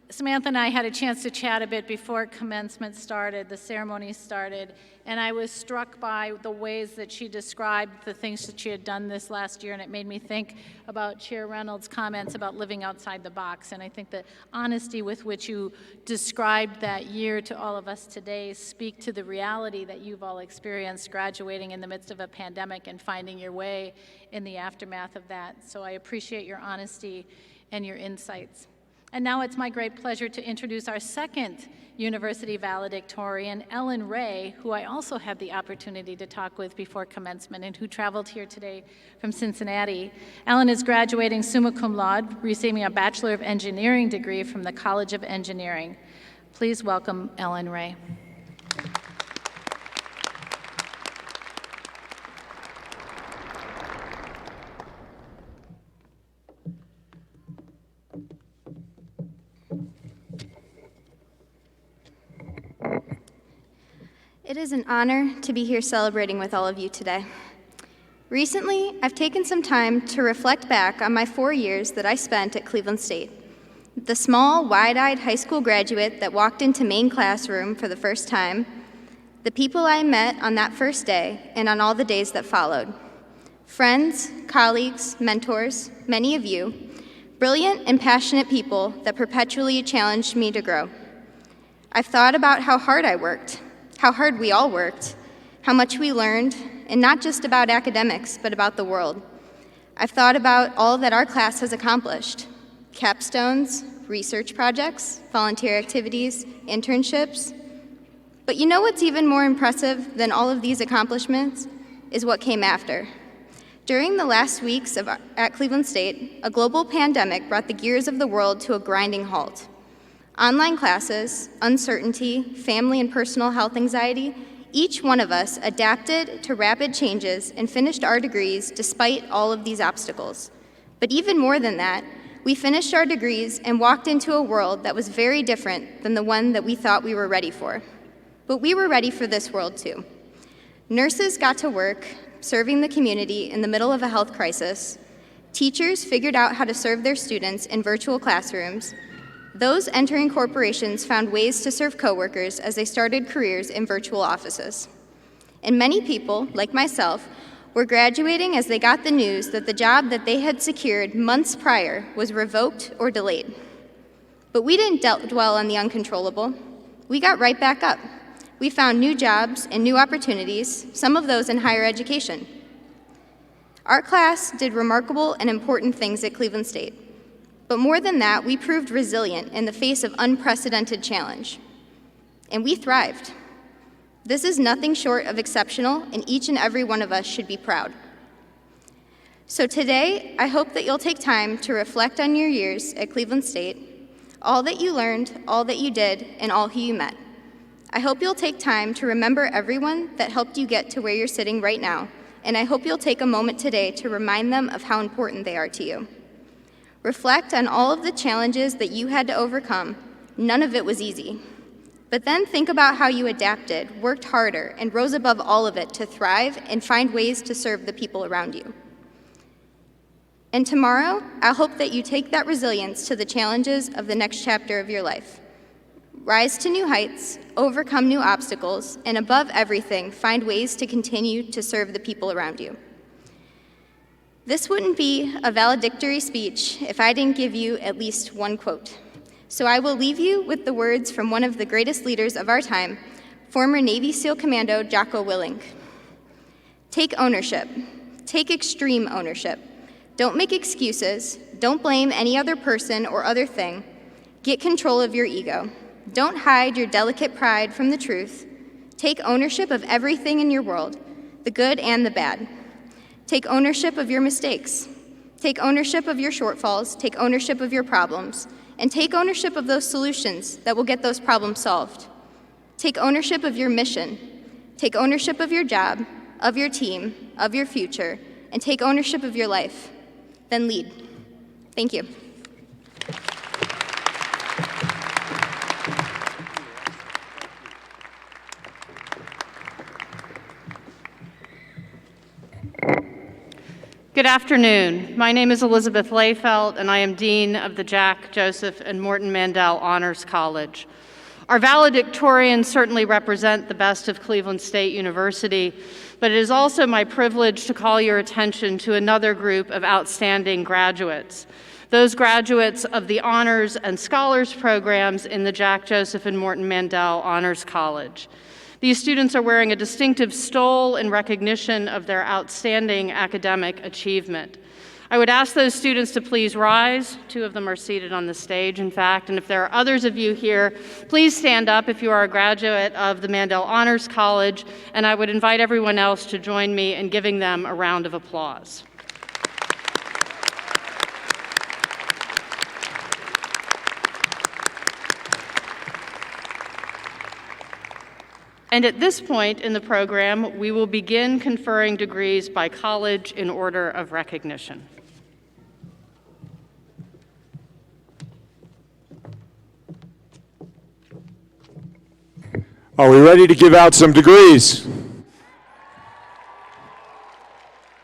Samantha and I had a chance to chat a bit before commencement started, the ceremony started, and I was struck by the ways that she described the things that she had done this last year, and it made me think about Chair Reynolds' comments about living outside the box. And I think the honesty with which you described that year to all of us today speak to the reality that you've all experienced graduating in the midst of a pandemic and finding your way in the aftermath of that. So I appreciate your honesty and your insights. And now it's my great pleasure to introduce our second university valedictorian, Ellen Ray, who I also had the opportunity to talk with before commencement and who traveled here today from Cincinnati. Ellen is graduating summa cum laude, receiving a Bachelor of Engineering degree from the College of Engineering. Please welcome Ellen Ray. It is an honor to be here celebrating with all of you today. Recently, I've taken some time to reflect back on my 4 years that I spent at Cleveland State. The small, wide-eyed high school graduate that walked into main classroom for the first time, the people I met on that first day and on all the days that followed. Friends, colleagues, mentors, many of you, brilliant and passionate people that perpetually challenged me to grow. I've thought about how hard I worked, how hard we all worked, how much we learned, and not just about academics, but about the world. I've thought about all that our class has accomplished: capstones, research projects, volunteer activities, internships. But you know what's even more impressive than all of these accomplishments is what came after. During the last weeks at Cleveland State, a global pandemic brought the gears of the world to a grinding halt. Online classes, uncertainty, family and personal health anxiety, each one of us adapted to rapid changes and finished our degrees despite all of these obstacles. But even more than that, we finished our degrees and walked into a world that was very different than the one that we thought we were ready for. But we were ready for this world too. Nurses got to work, serving the community in the middle of a health crisis. Teachers figured out how to serve their students in virtual classrooms. Those entering corporations found ways to serve coworkers as they started careers in virtual offices. And many people, like myself, were graduating as they got the news that the job that they had secured months prior was revoked or delayed. But we didn't dwell on the uncontrollable. We got right back up. We found new jobs and new opportunities, some of those in higher education. Our class did remarkable and important things at Cleveland State. But more than that, we proved resilient in the face of unprecedented challenge. And we thrived. This is nothing short of exceptional, and each and every one of us should be proud. So today, I hope that you'll take time to reflect on your years at Cleveland State, all that you learned, all that you did, and all who you met. I hope you'll take time to remember everyone that helped you get to where you're sitting right now, and I hope you'll take a moment today to remind them of how important they are to you. Reflect on all of the challenges that you had to overcome. None of it was easy. But then think about how you adapted, worked harder, and rose above all of it to thrive and find ways to serve the people around you. And tomorrow, I hope that you take that resilience to the challenges of the next chapter of your life. Rise to new heights, overcome new obstacles, and above everything, find ways to continue to serve the people around you. This wouldn't be a valedictory speech if I didn't give you at least one quote. So I will leave you with the words from one of the greatest leaders of our time, former Navy SEAL Commando Jocko Willink. Take ownership. Take extreme ownership. Don't make excuses. Don't blame any other person or other thing. Get control of your ego. Don't hide your delicate pride from the truth. Take ownership of everything in your world, the good and the bad. Take ownership of your mistakes. Take ownership of your shortfalls. Take ownership of your problems. And take ownership of those solutions that will get those problems solved. Take ownership of your mission. Take ownership of your job, of your team, of your future, and take ownership of your life. Then lead. Thank you. Good afternoon. My name is Elizabeth Layfelt, and I am Dean of the Jack, Joseph, and Morton Mandel Honors College. Our valedictorians certainly represent the best of Cleveland State University, but it is also my privilege to call your attention to another group of outstanding graduates. Those graduates of the Honors and Scholars programs in the Jack, Joseph, and Morton Mandel Honors College. These students are wearing a distinctive stole in recognition of their outstanding academic achievement. I would ask those students to please rise. Two of them are seated on the stage, in fact, and if there are others of you here, please stand up if you are a graduate of the Mandel Honors College, and I would invite everyone else to join me in giving them a round of applause. And at this point in the program, we will begin conferring degrees by college in order of recognition. Are we ready to give out some degrees?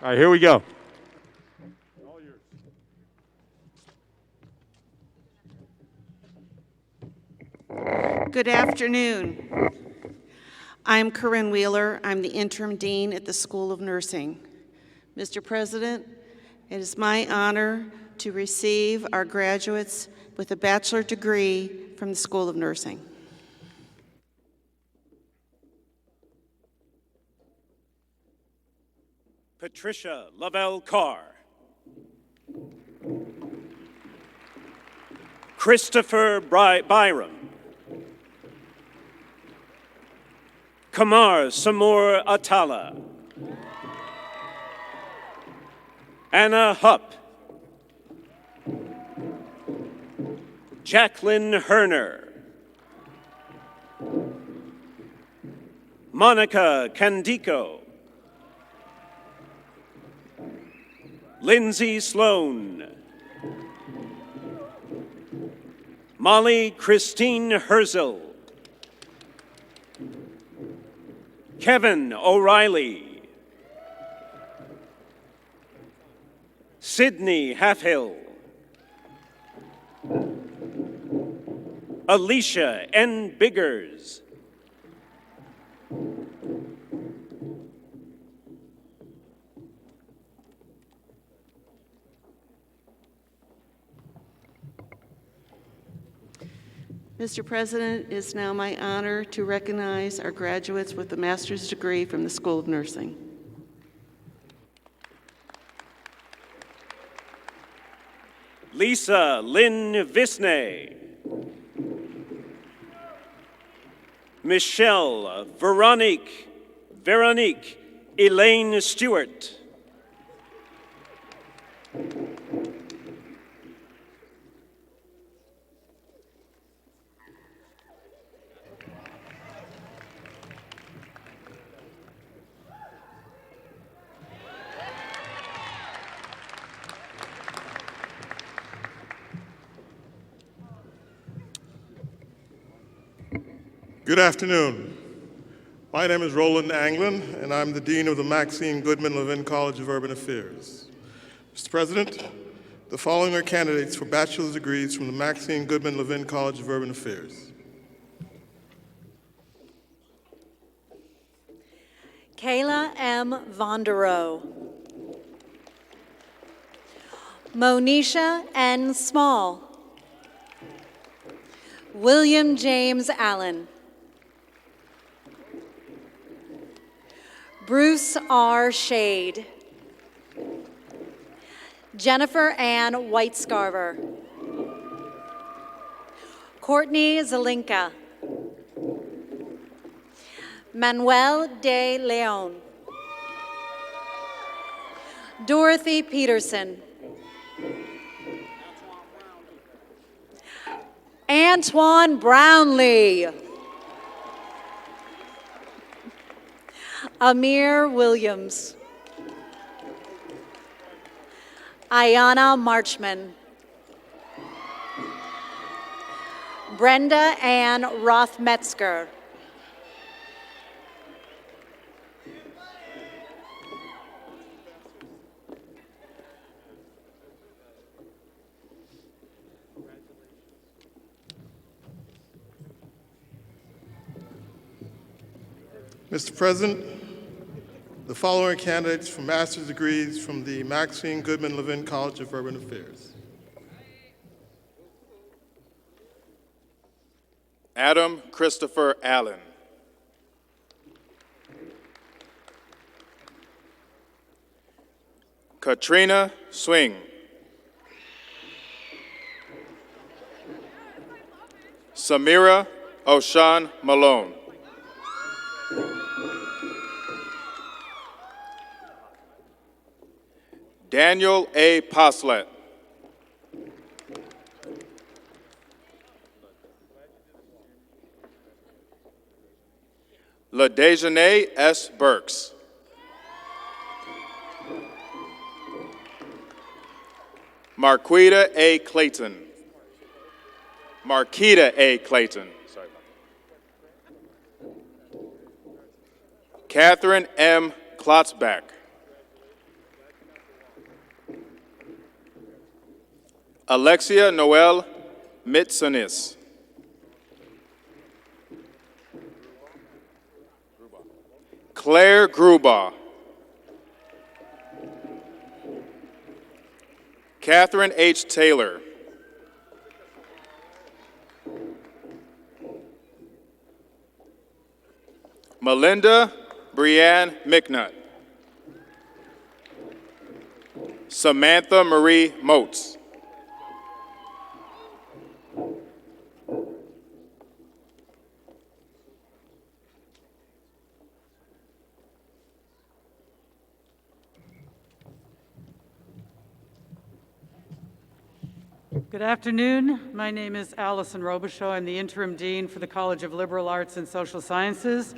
All right, here we go. Good afternoon. I'm Corinne Wheeler. I'm the interim dean at the School of Nursing. Mr. President, it is my honor to receive our graduates with a bachelor degree from the School of Nursing. Patricia Lavelle Carr. Christopher Byram. Kamar Samur Atala. Anna Hupp. Jacqueline Herner. Monica Candico. Lindsay Sloan. Molly Christine Herzl. Kevin O'Reilly. Sydney Halfhill. Alicia N. Biggers. Mr. President, it is now my honor to recognize our graduates with a master's degree from the School of Nursing. Lisa Lynn Visney. Michelle Veronique Elaine Stewart. Good afternoon. My name is Roland Anglin, and I'm the Dean of the Maxine Goodman Levin College of Urban Affairs. Mr. President, the following are candidates for bachelor's degrees from the Maxine Goodman Levin College of Urban Affairs. Kayla M. Vonderow. Monisha N. Small. William James Allen. Bruce R. Shade. Jennifer Ann Whitescarver. Courtney Zelinka. Manuel de Leon. Dorothy Peterson. Antoine Brownlee. Amir Williams. Ayana Marchman. Brenda Ann Roth-Metzger. Mr. President, the following candidates for master's degrees from the Maxine Goodman Levin College of Urban Affairs. Adam Christopher Allen. Katrina Swing. Samira Oshan Malone. Daniel A. Poslet. LaDejanae S. Burks. Marquita A. Clayton. Marquita A. Clayton. Sorry. Catherine M. Klotzbach. Alexia Noel Mitsonis. Claire Grubaugh. Catherine H. Taylor. Melinda Brianne McNutt. Samantha Marie Motes. Good afternoon. My name is Allison Robichaud. I'm the Interim Dean for the College of Liberal Arts and Social Sciences.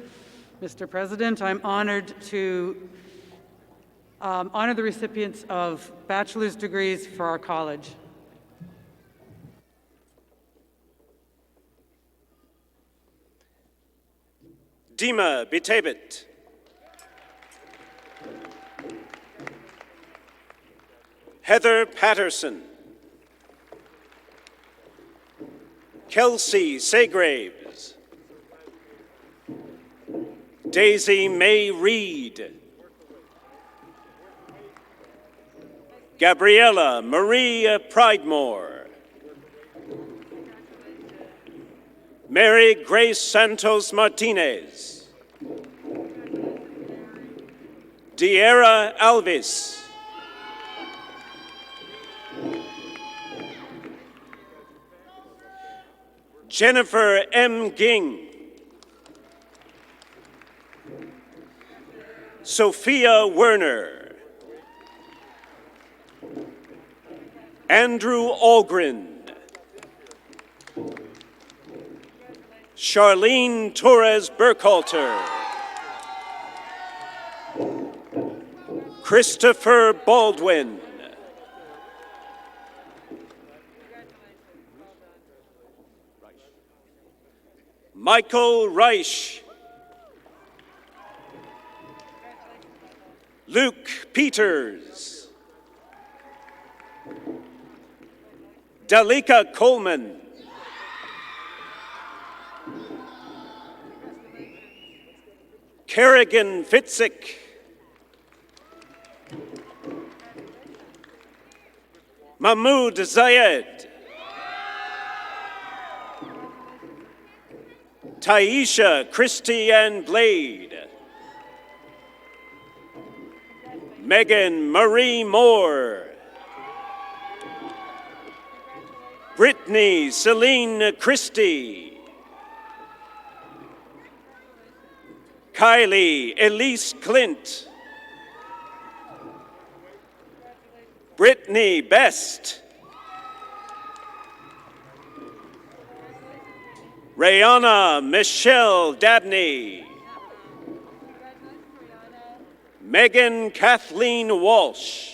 Mr. President, I'm honored to honor the recipients of bachelor's degrees for our college. Dima Bitebet. Heather Patterson. Kelsey Segraves. Daisy Mae Reed. Gabriella Maria Pridemore. Mary Grace Santos Martinez. Diera Alves. Jennifer M. Ging. Sophia Werner. Andrew Algren. Charlene Torres Burkhalter. Christopher Baldwin. Michael Reich. Luke Peters. Dalika Coleman. Kerrigan Fitzik. Mahmoud Zayed. Taisha Christiane Blade. Megan Marie Moore. Brittany Celine Christie. Kylie Elise Clint. Brittany Best. Rayana Michelle Dabney. Megan Kathleen Walsh.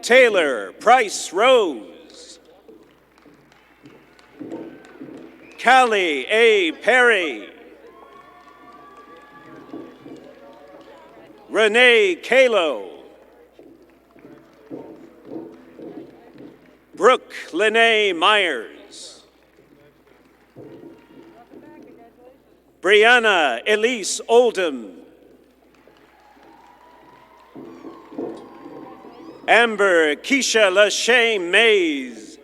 Taylor Price Rose. Callie A. Perry. Renee Kalo. Brooke Lene Myers. Brianna Elise Oldham. Amber Keisha Lachey Mays.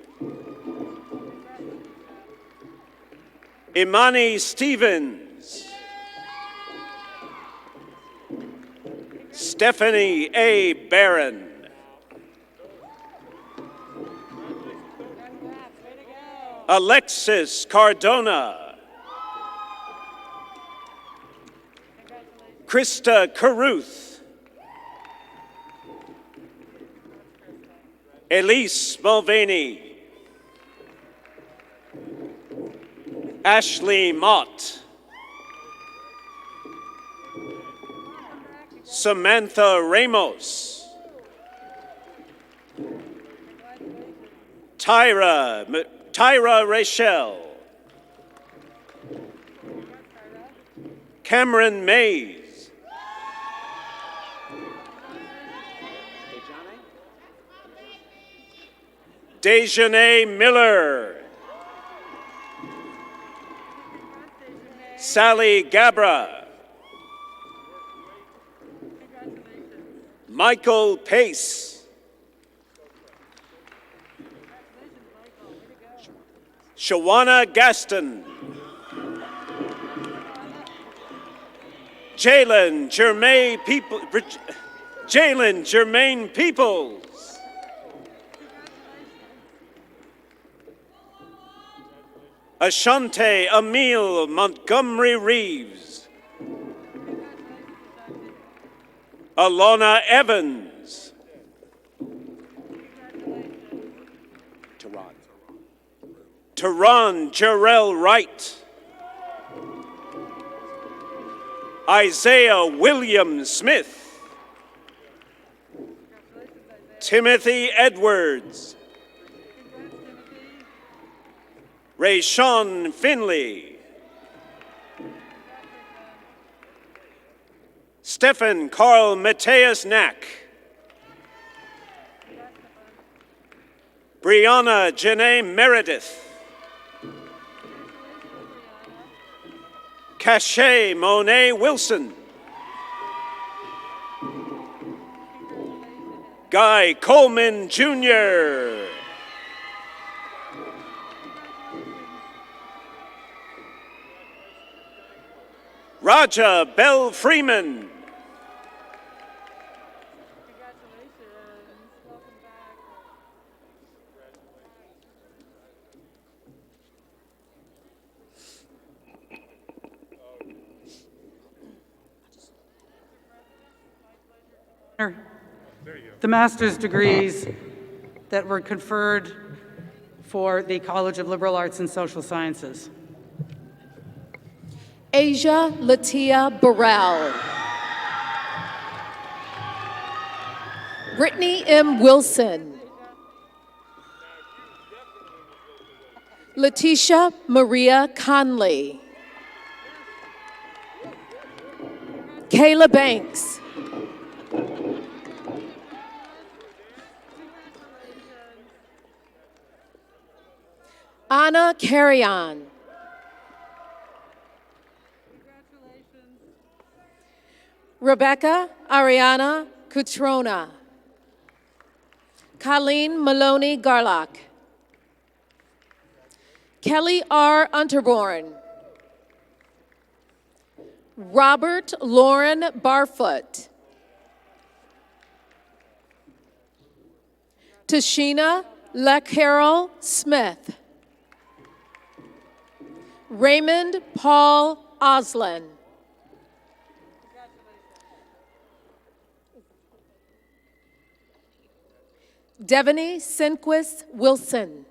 Imani Stevens. Stephanie A. Barron. Alexis Cardona. Krista Caruth. Elise Mulvaney. Ashley Mott. Samantha Ramos. Tyra Rachel. Cameron Mays. Dejanay Miller. Sally Gabra. Michael Pace. Shawana Gaston. Jalen Jermaine Peoples. Ashante Emile Montgomery Reeves. Alana Evans. Tehran Jarrell Wright. Isaiah William Smith. Timothy Edwards. Rayshawn Finley. Stephen Carl Mateus Knack. Brianna Janae Meredith. Cache Monet Wilson. Guy Coleman Jr. Raja Bell Freeman. The master's degrees that were conferred for the College of Liberal Arts and Social Sciences. Asia Latia Burrell. Brittany M. Wilson. Letitia Maria Conley. Kayla Banks. Anna Carrion. Rebecca Ariana Cutrona. Colleen Maloney Garlock. Kelly R. Unterborn. Robert Lauren Barfoot. Tashina LaCarol Smith. Raymond Paul Oslin. Devaney Sinquist Wilson.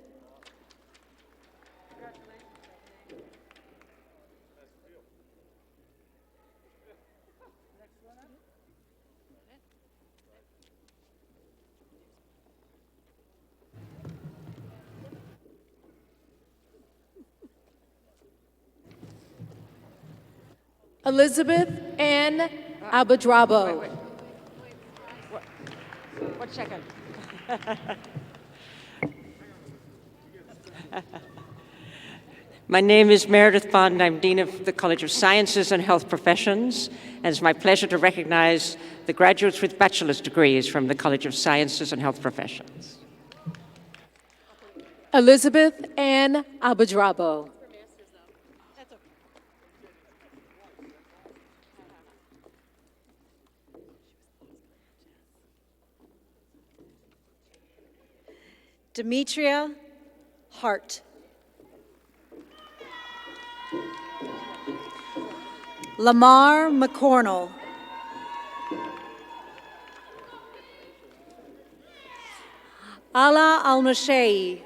Elizabeth Ann Abadrabo. 1 second. My name is Meredith Bond. I'm Dean of the College of Sciences and Health Professions, and it's my pleasure to recognize the graduates with bachelor's degrees from the College of Sciences and Health Professions. Elizabeth Ann Abadrabo. Demetria Hart. Lamar McCornell. Ala Al-Mashei.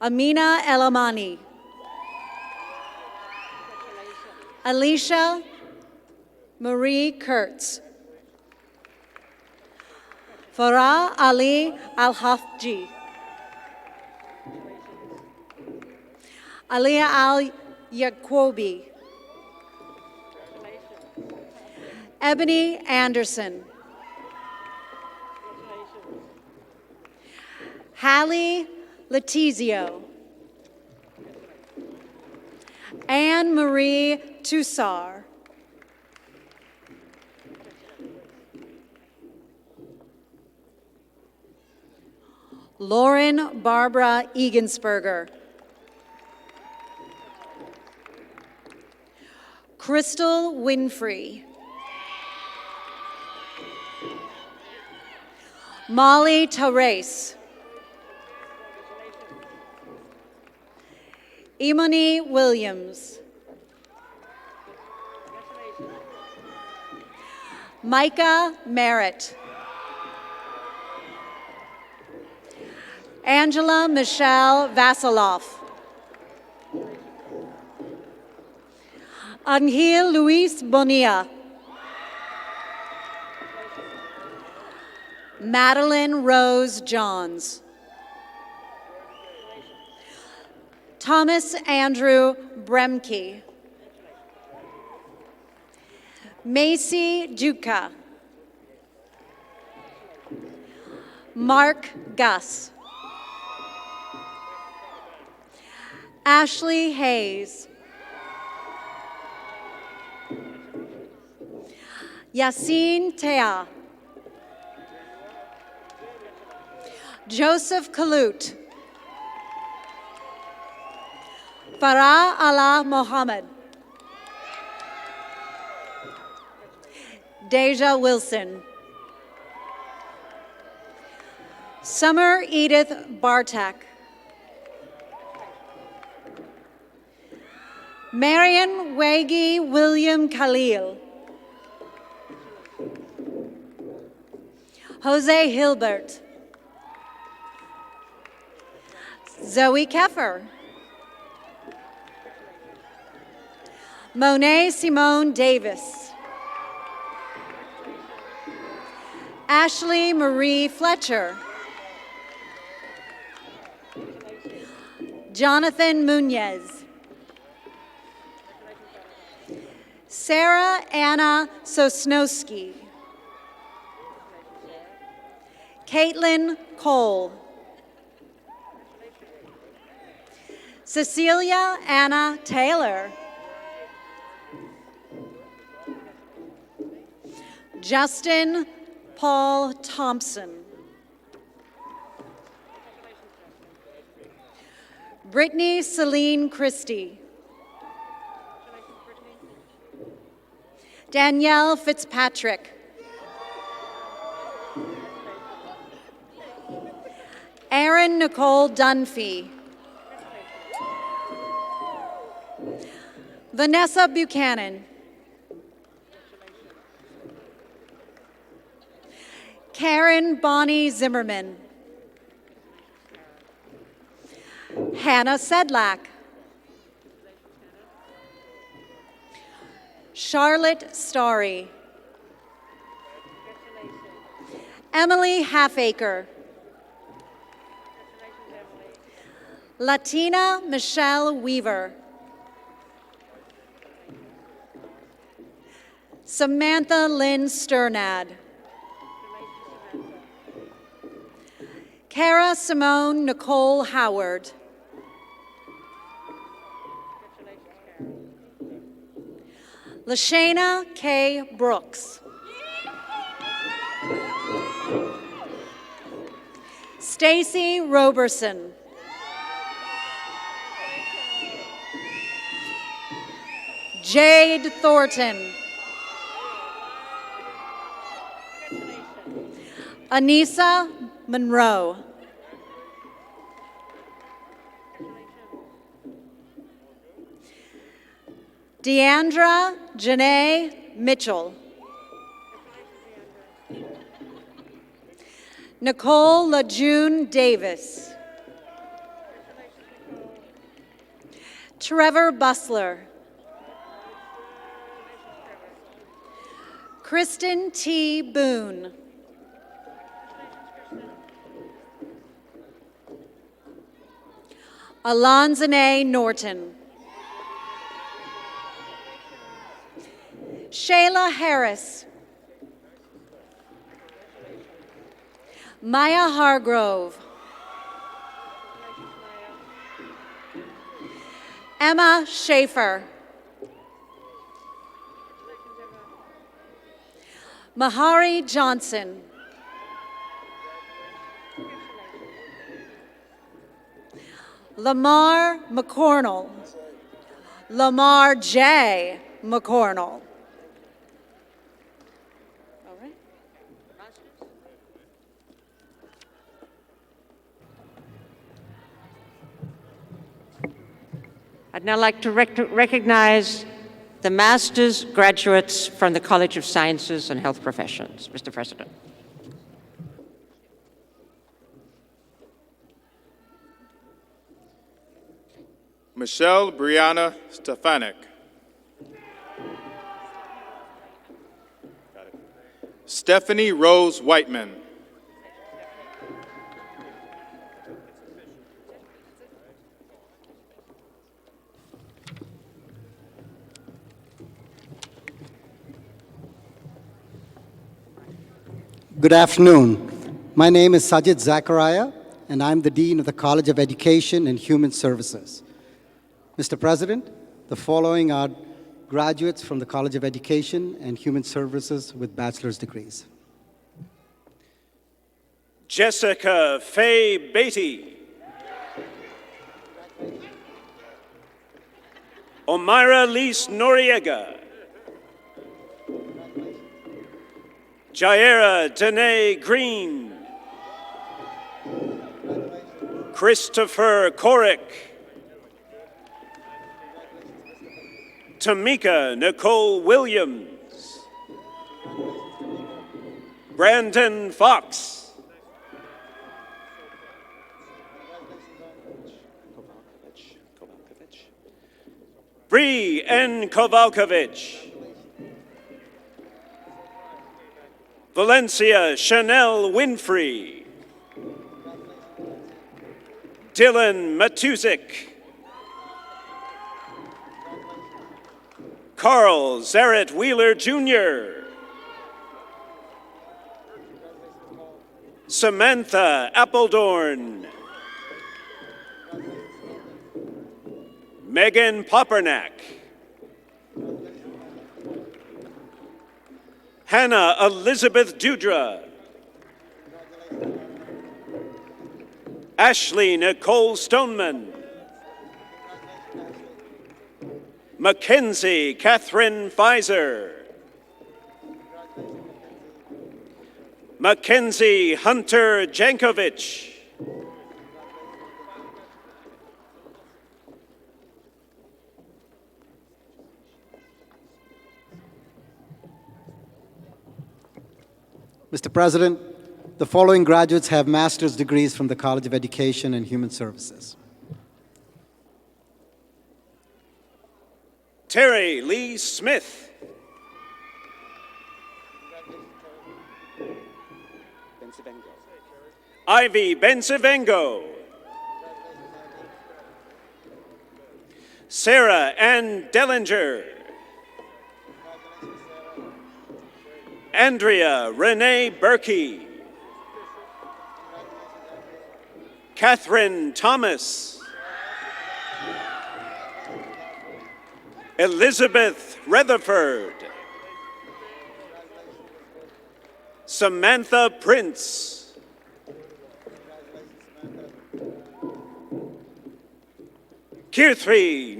Amina El-Amani. Alicia Marie Kurtz. Farah Ali Al-Hafji. Aliyah Al-Yaquobi. Ebony Anderson. Hallie Letizio. Anne Marie Tussar. Lauren Barbara Egensberger. Crystal Winfrey. Molly Therese. Imani Williams. Micah Merritt. Angela Michelle Vasiloff. Angel Luis Bonilla. Madeline Rose Johns. Thomas Andrew Bremke. Macy Duca. Mark Gus. Ashley Hayes. Yassine Tea. Joseph Kalut. Farah Allah Mohammed. Deja Wilson. Summer Edith Bartak. Marion Waggy William Khalil. Jose Hilbert. Zoe Keffer. Monet Simone Davis. Ashley Marie Fletcher. Jonathan Munez. Sarah Anna Sosnowski. Caitlin Cole. Cecilia Anna Taylor. Justin Paul Thompson. Brittany Celine Christie. Danielle Fitzpatrick. Erin Nicole Dunphy. Vanessa Buchanan. Karen Bonnie Zimmerman. Hannah Sedlak. Charlotte Starry. Emily Halfacre. Latina Michelle Weaver. Samantha Lynn Sternad. Kara Simone Nicole Howard. Lashana K. Brooks. Stacy Roberson. Jade Thornton. Anissa Monroe. Deandra Janae Mitchell. Nicole LaJune Davis. Trevor Busler. Kristen T. Boone. Alonzane Norton. Shayla Harris. Maya Hargrove. Emma Schaefer. Mahari Johnson. Lamar McCornell. Lamar J. McCornell. All right. I'd now like to recognize the master's graduates from the College of Sciences and Health Professions. Mr. President. Michelle Brianna Stefanik. Stephanie Rose Whiteman. Good afternoon. My name is Sajid Zachariah, and I'm the Dean of the College of Education and Human Services. Mr. President, the following are graduates from the College of Education and Human Services with bachelor's degrees. Jessica Faye Beatty. Omira Lise Noriega. Jaira Danae Green. Christopher Korick. Tamika Nicole Williams. Brandon Fox. Bree N. Kovalkovich. Valencia Chanel Winfrey. Dylan Matuzik. Carl Zaret Wheeler Jr. Samantha Appledorn. Megan Poppernack. Hannah Elizabeth Dudra. Ashley Nicole Stoneman. Mackenzie Catherine Pfizer. Mackenzie Hunter Jankovic. Mr. President, the following graduates have master's degrees from the College of Education and Human Services. Terry Lee Smith. Ivy Bensevengo. Sarah Ann Dellinger. Andrea Renee Berkey. Catherine Thomas. Elizabeth Rutherford. Samantha Prince. Kirthi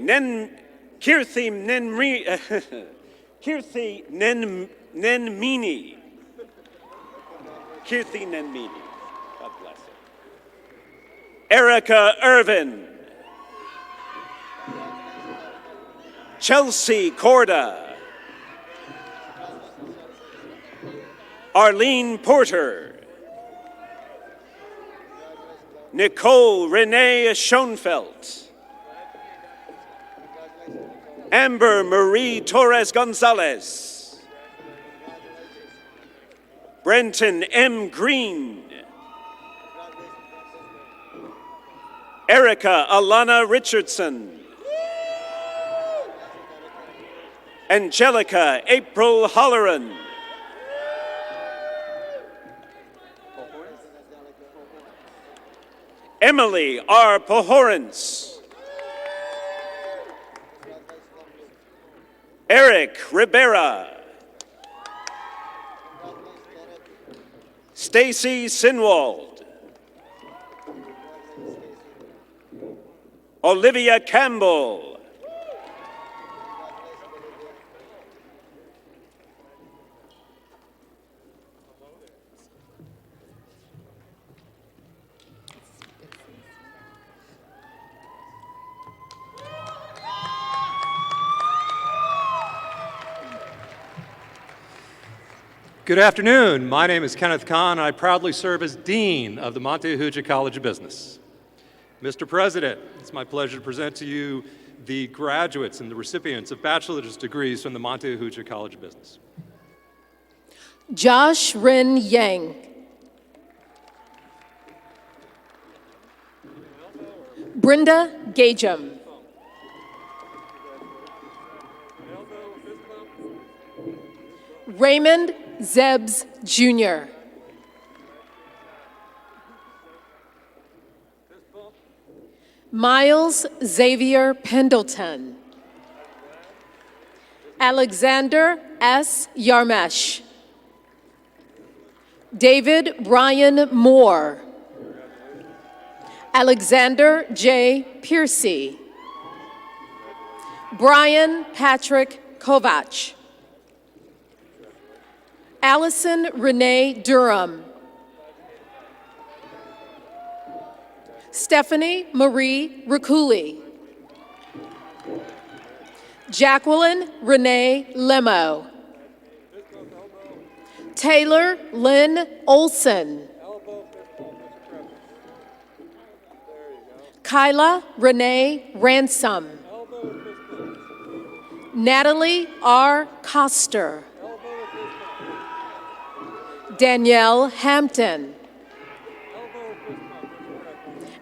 Nenmini. Kirthi Nenmini. God bless her. Erica Irvin. Chelsea Corda. Arlene Porter. Nicole Renee Schoenfeld. Amber Marie Torres Gonzalez. Brenton M. Green. Erica Alana Richardson. Angelica April Holleran. Emily R. Pohorence. Eric Rivera. Stacy Sinwald. Olivia Campbell. Good afternoon. My name is Kenneth Kahn, and I proudly serve as Dean of the Montehuja College of Business. Mr. President, it's my pleasure to present to you the graduates and the recipients of bachelor's degrees from the Montehuja College of Business. Josh Rin Yang. Brenda Gagem. Raymond Zebs Jr. Miles Xavier Pendleton. Alexander S. Yarmesh. David Ryan Moore. Alexander J. Piercy. Brian Patrick Kovach. Allison Renee Durham. Stephanie Marie Riculi. Jacqueline Renee Lemo. Taylor Lynn Olson. Kyla Renee Ransom. Natalie R. Coster. Danielle Hampton.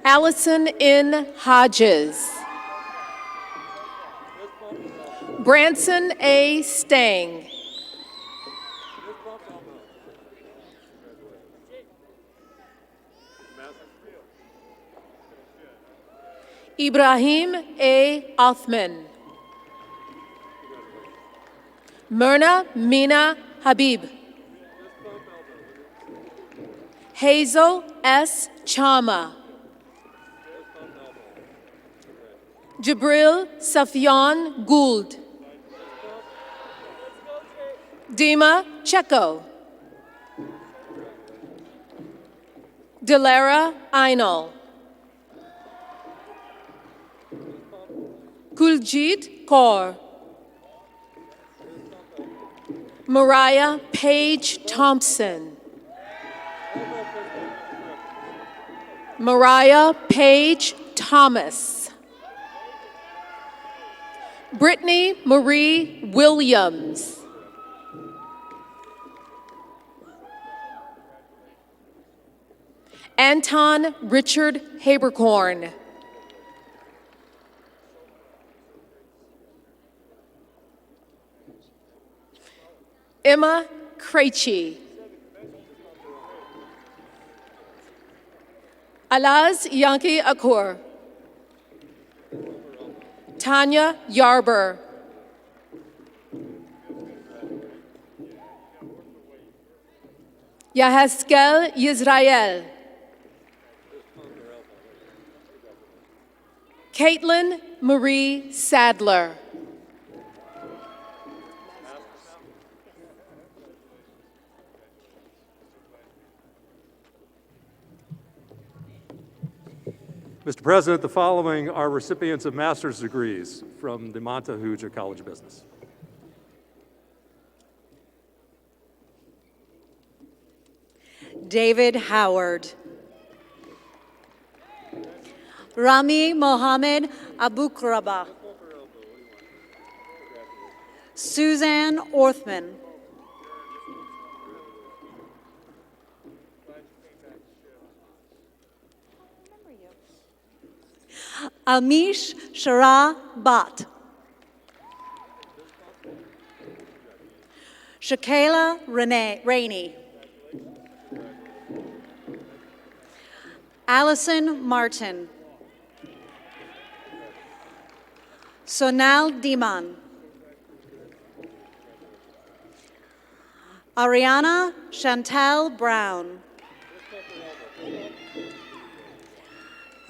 Allison N. Hodges. Branson A. Stang. Ibrahim A. Othman. Myrna Mina Habib. Hazel S. Chama. Jabril Safian Gould. Dima Checo. Delara Einol. Kuljit Kaur. Mariah Paige Thompson. Mariah Paige Thomas. Brittany Marie Williams. Anton Richard Haberkorn. Emma Krejci. Alaz Yankee Akur. Tanya Yarber. Yaheskel Yisrael. Caitlin Marie Sadler. Mr. President, the following are recipients of master's degrees from the Montahuja College of Business. David Howard. Rami Mohammed Abukraba. Suzanne Orthman. Amish Shara Bhatt. Shakayla Rainey. Allison Martin. Sonal Diman. Ariana Chantal Brown.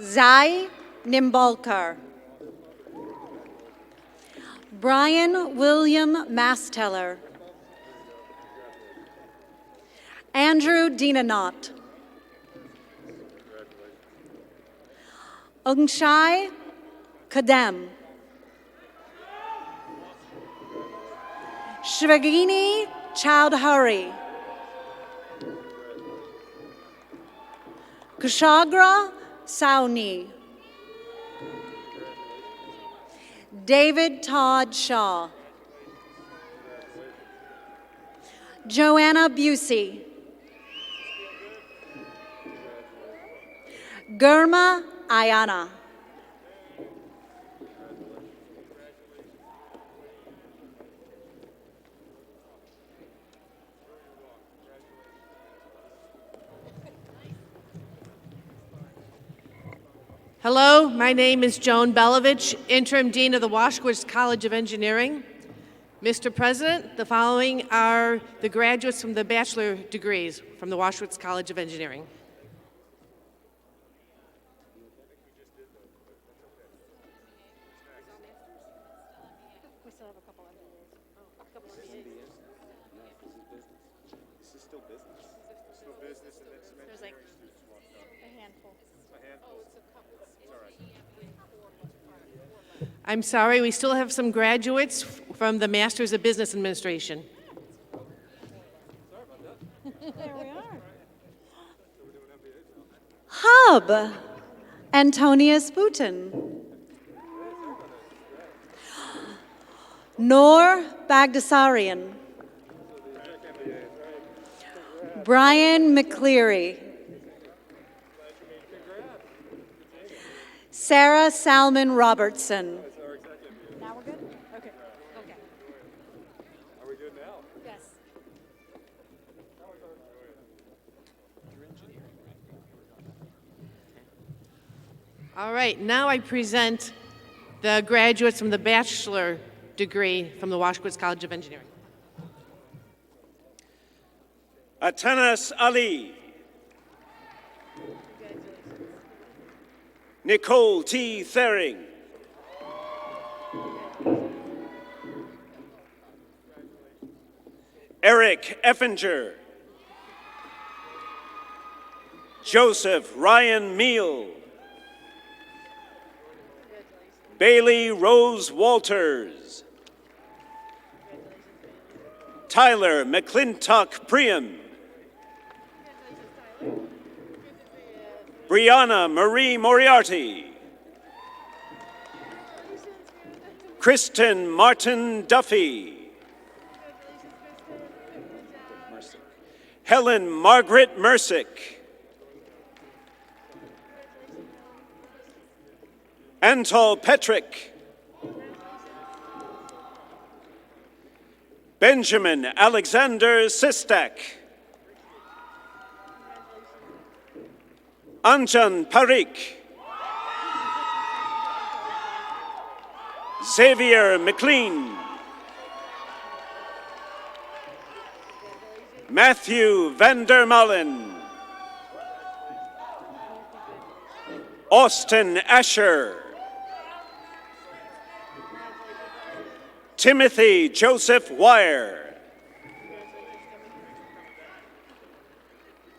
Zai Nimbalkar. Brian William Masteller. Andrew Dinanot. Ungshai Kadem. Shivagini Chowdhury. Kushagra Sauni. David Todd Shaw. Joanna Busey. Gurma Ayana. Hello, my name is Joan Belovich, Interim Dean of the Washowitz College of Engineering. Mr. President, the following are the graduates from the bachelor degrees from the Washowitz College of Engineering. I'm sorry, we still have some graduates from the Masters of Business Administration. There we are. Hub, Antonius Boutin. Noor Bagdasarian. Brian McCleary. Sarah Salmon Robertson. Now we're good? Okay. Okay. Are we good now? Yes. All right, now I present the graduates from the bachelor degree from the Washowitz College of Engineering. Atanas Ali. Nicole T. Thering. Eric Effinger. Joseph Ryan Meal. Bailey Rose Walters. Tyler McClintock Priam. Brianna Marie Moriarty. Kristen Martin Duffy. Helen Margaret Mersick. Antal Petrick. Benjamin Alexander Sistak. Anjan Parikh. Xavier McLean. Matthew Vandermalen. Austin Asher. Timothy Joseph Wire.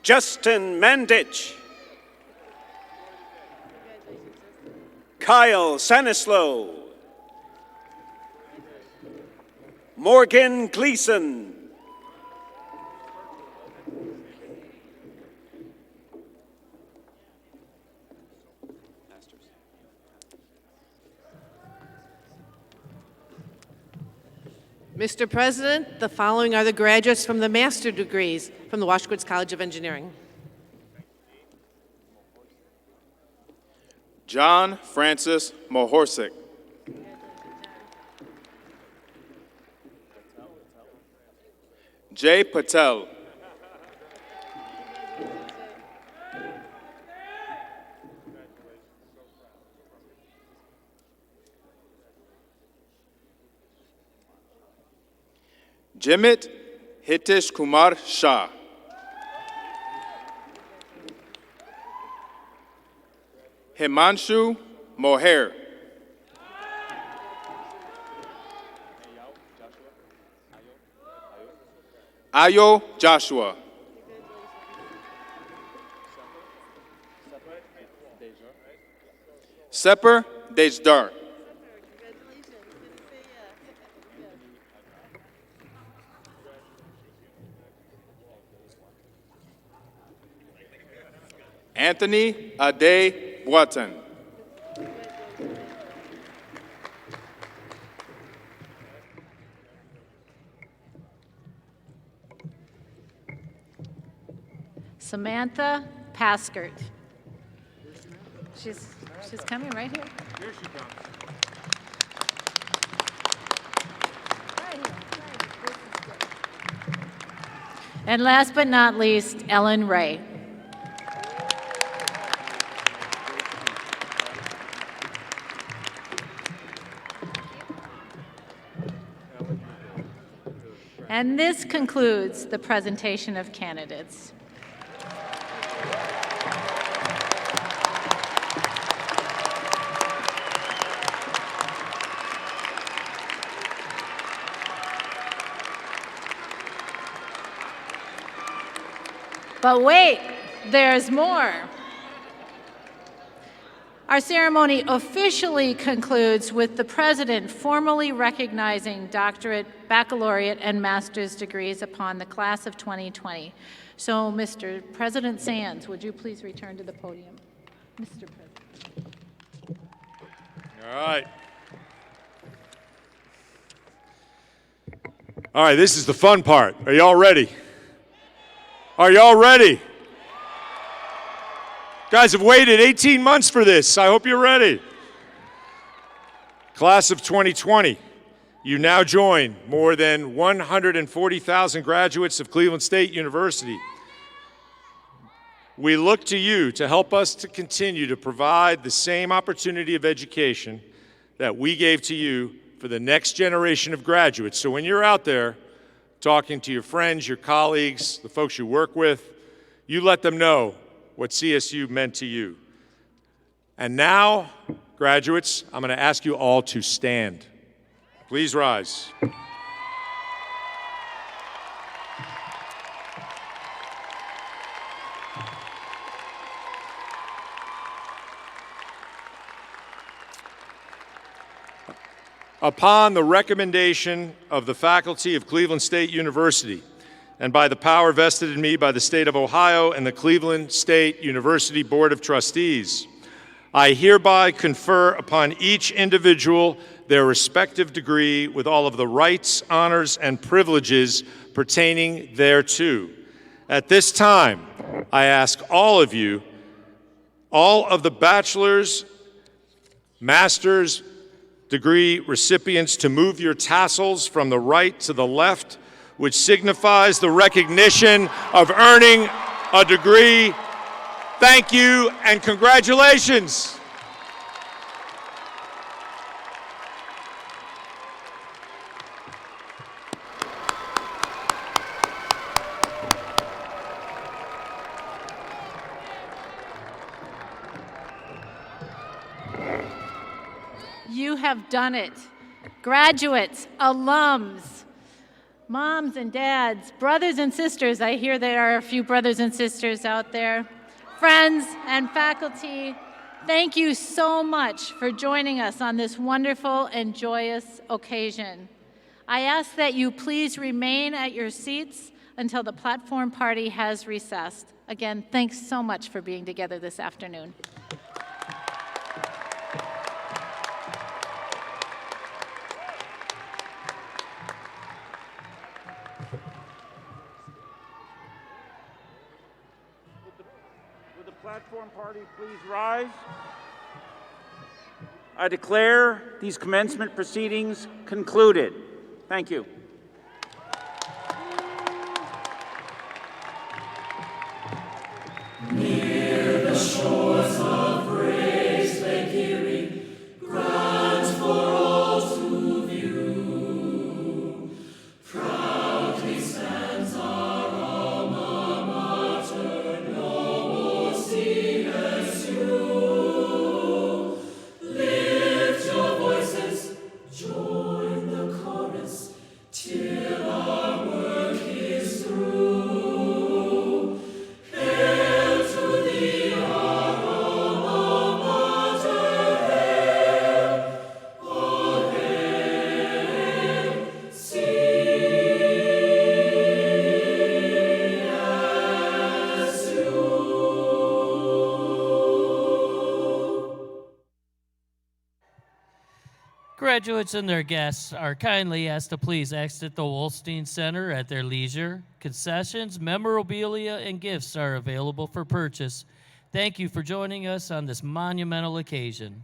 Justin Mandich. Kyle Sanislow. Morgan Gleason. Mr. President, the following are the graduates from the master degrees from the Washington College of Engineering. John Francis Mohorsic. Jay Patel. Jimit Hitesh Kumar Shah. Himanshu Moher. Ayo Joshua. Sepper Dejdar. Anthony Ade Boatin. Samantha Paskert. She's coming right here. Here she comes. And last but not least, Ellen Ray. And this concludes the presentation of candidates. But wait, there's more. Our ceremony officially concludes with the President formally recognizing doctorate, baccalaureate, and master's degrees upon the class of 2020. So, Mr. President Sands, would you please return to the podium? Mr. President. All right. All right, this is the fun part. Are y'all ready? Are y'all ready? Guys have waited 18 months for this. I hope you're ready. Class of 2020, you now join more than 140,000 graduates of Cleveland State University. We look to you to help us to continue to provide the same opportunity of education that we gave to you for the next generation of graduates. So when you're out there talking to your friends, your colleagues, the folks you work with, you let them know what CSU meant to you. And now, graduates, I'm going to ask you all to stand. Please rise. Upon the recommendation of the faculty of Cleveland State University, and by the power vested in me by the State of Ohio and the Cleveland State University Board of Trustees, I hereby confer upon each individual their respective degree with all of the rights, honors, and privileges pertaining thereto. At this time, I ask all of you, all of the bachelor's, master's degree recipients, to move your tassels from the right to the left, which signifies the recognition of earning a degree. Thank you and congratulations. You have done it. Graduates, alums, moms and dads, brothers and sisters. I hear there are a few brothers and sisters out there. Friends and faculty, thank you so much for joining us on this wonderful and joyous occasion. I ask that you please remain at your seats until the platform party has recessed. Again, thanks so much for being together this afternoon. Would the platform party please rise? I declare these commencement proceedings concluded. Thank you. Near the shores of grace, Lake Erie, grand for all to view. Proudly stands our alma mater, noble CSU. Lift your voices, join the chorus, till our work is through. Graduates and their guests are kindly asked to please exit the Wolstein Center at their leisure. Concessions, memorabilia, and gifts are available for purchase. Thank you for joining us on this monumental occasion.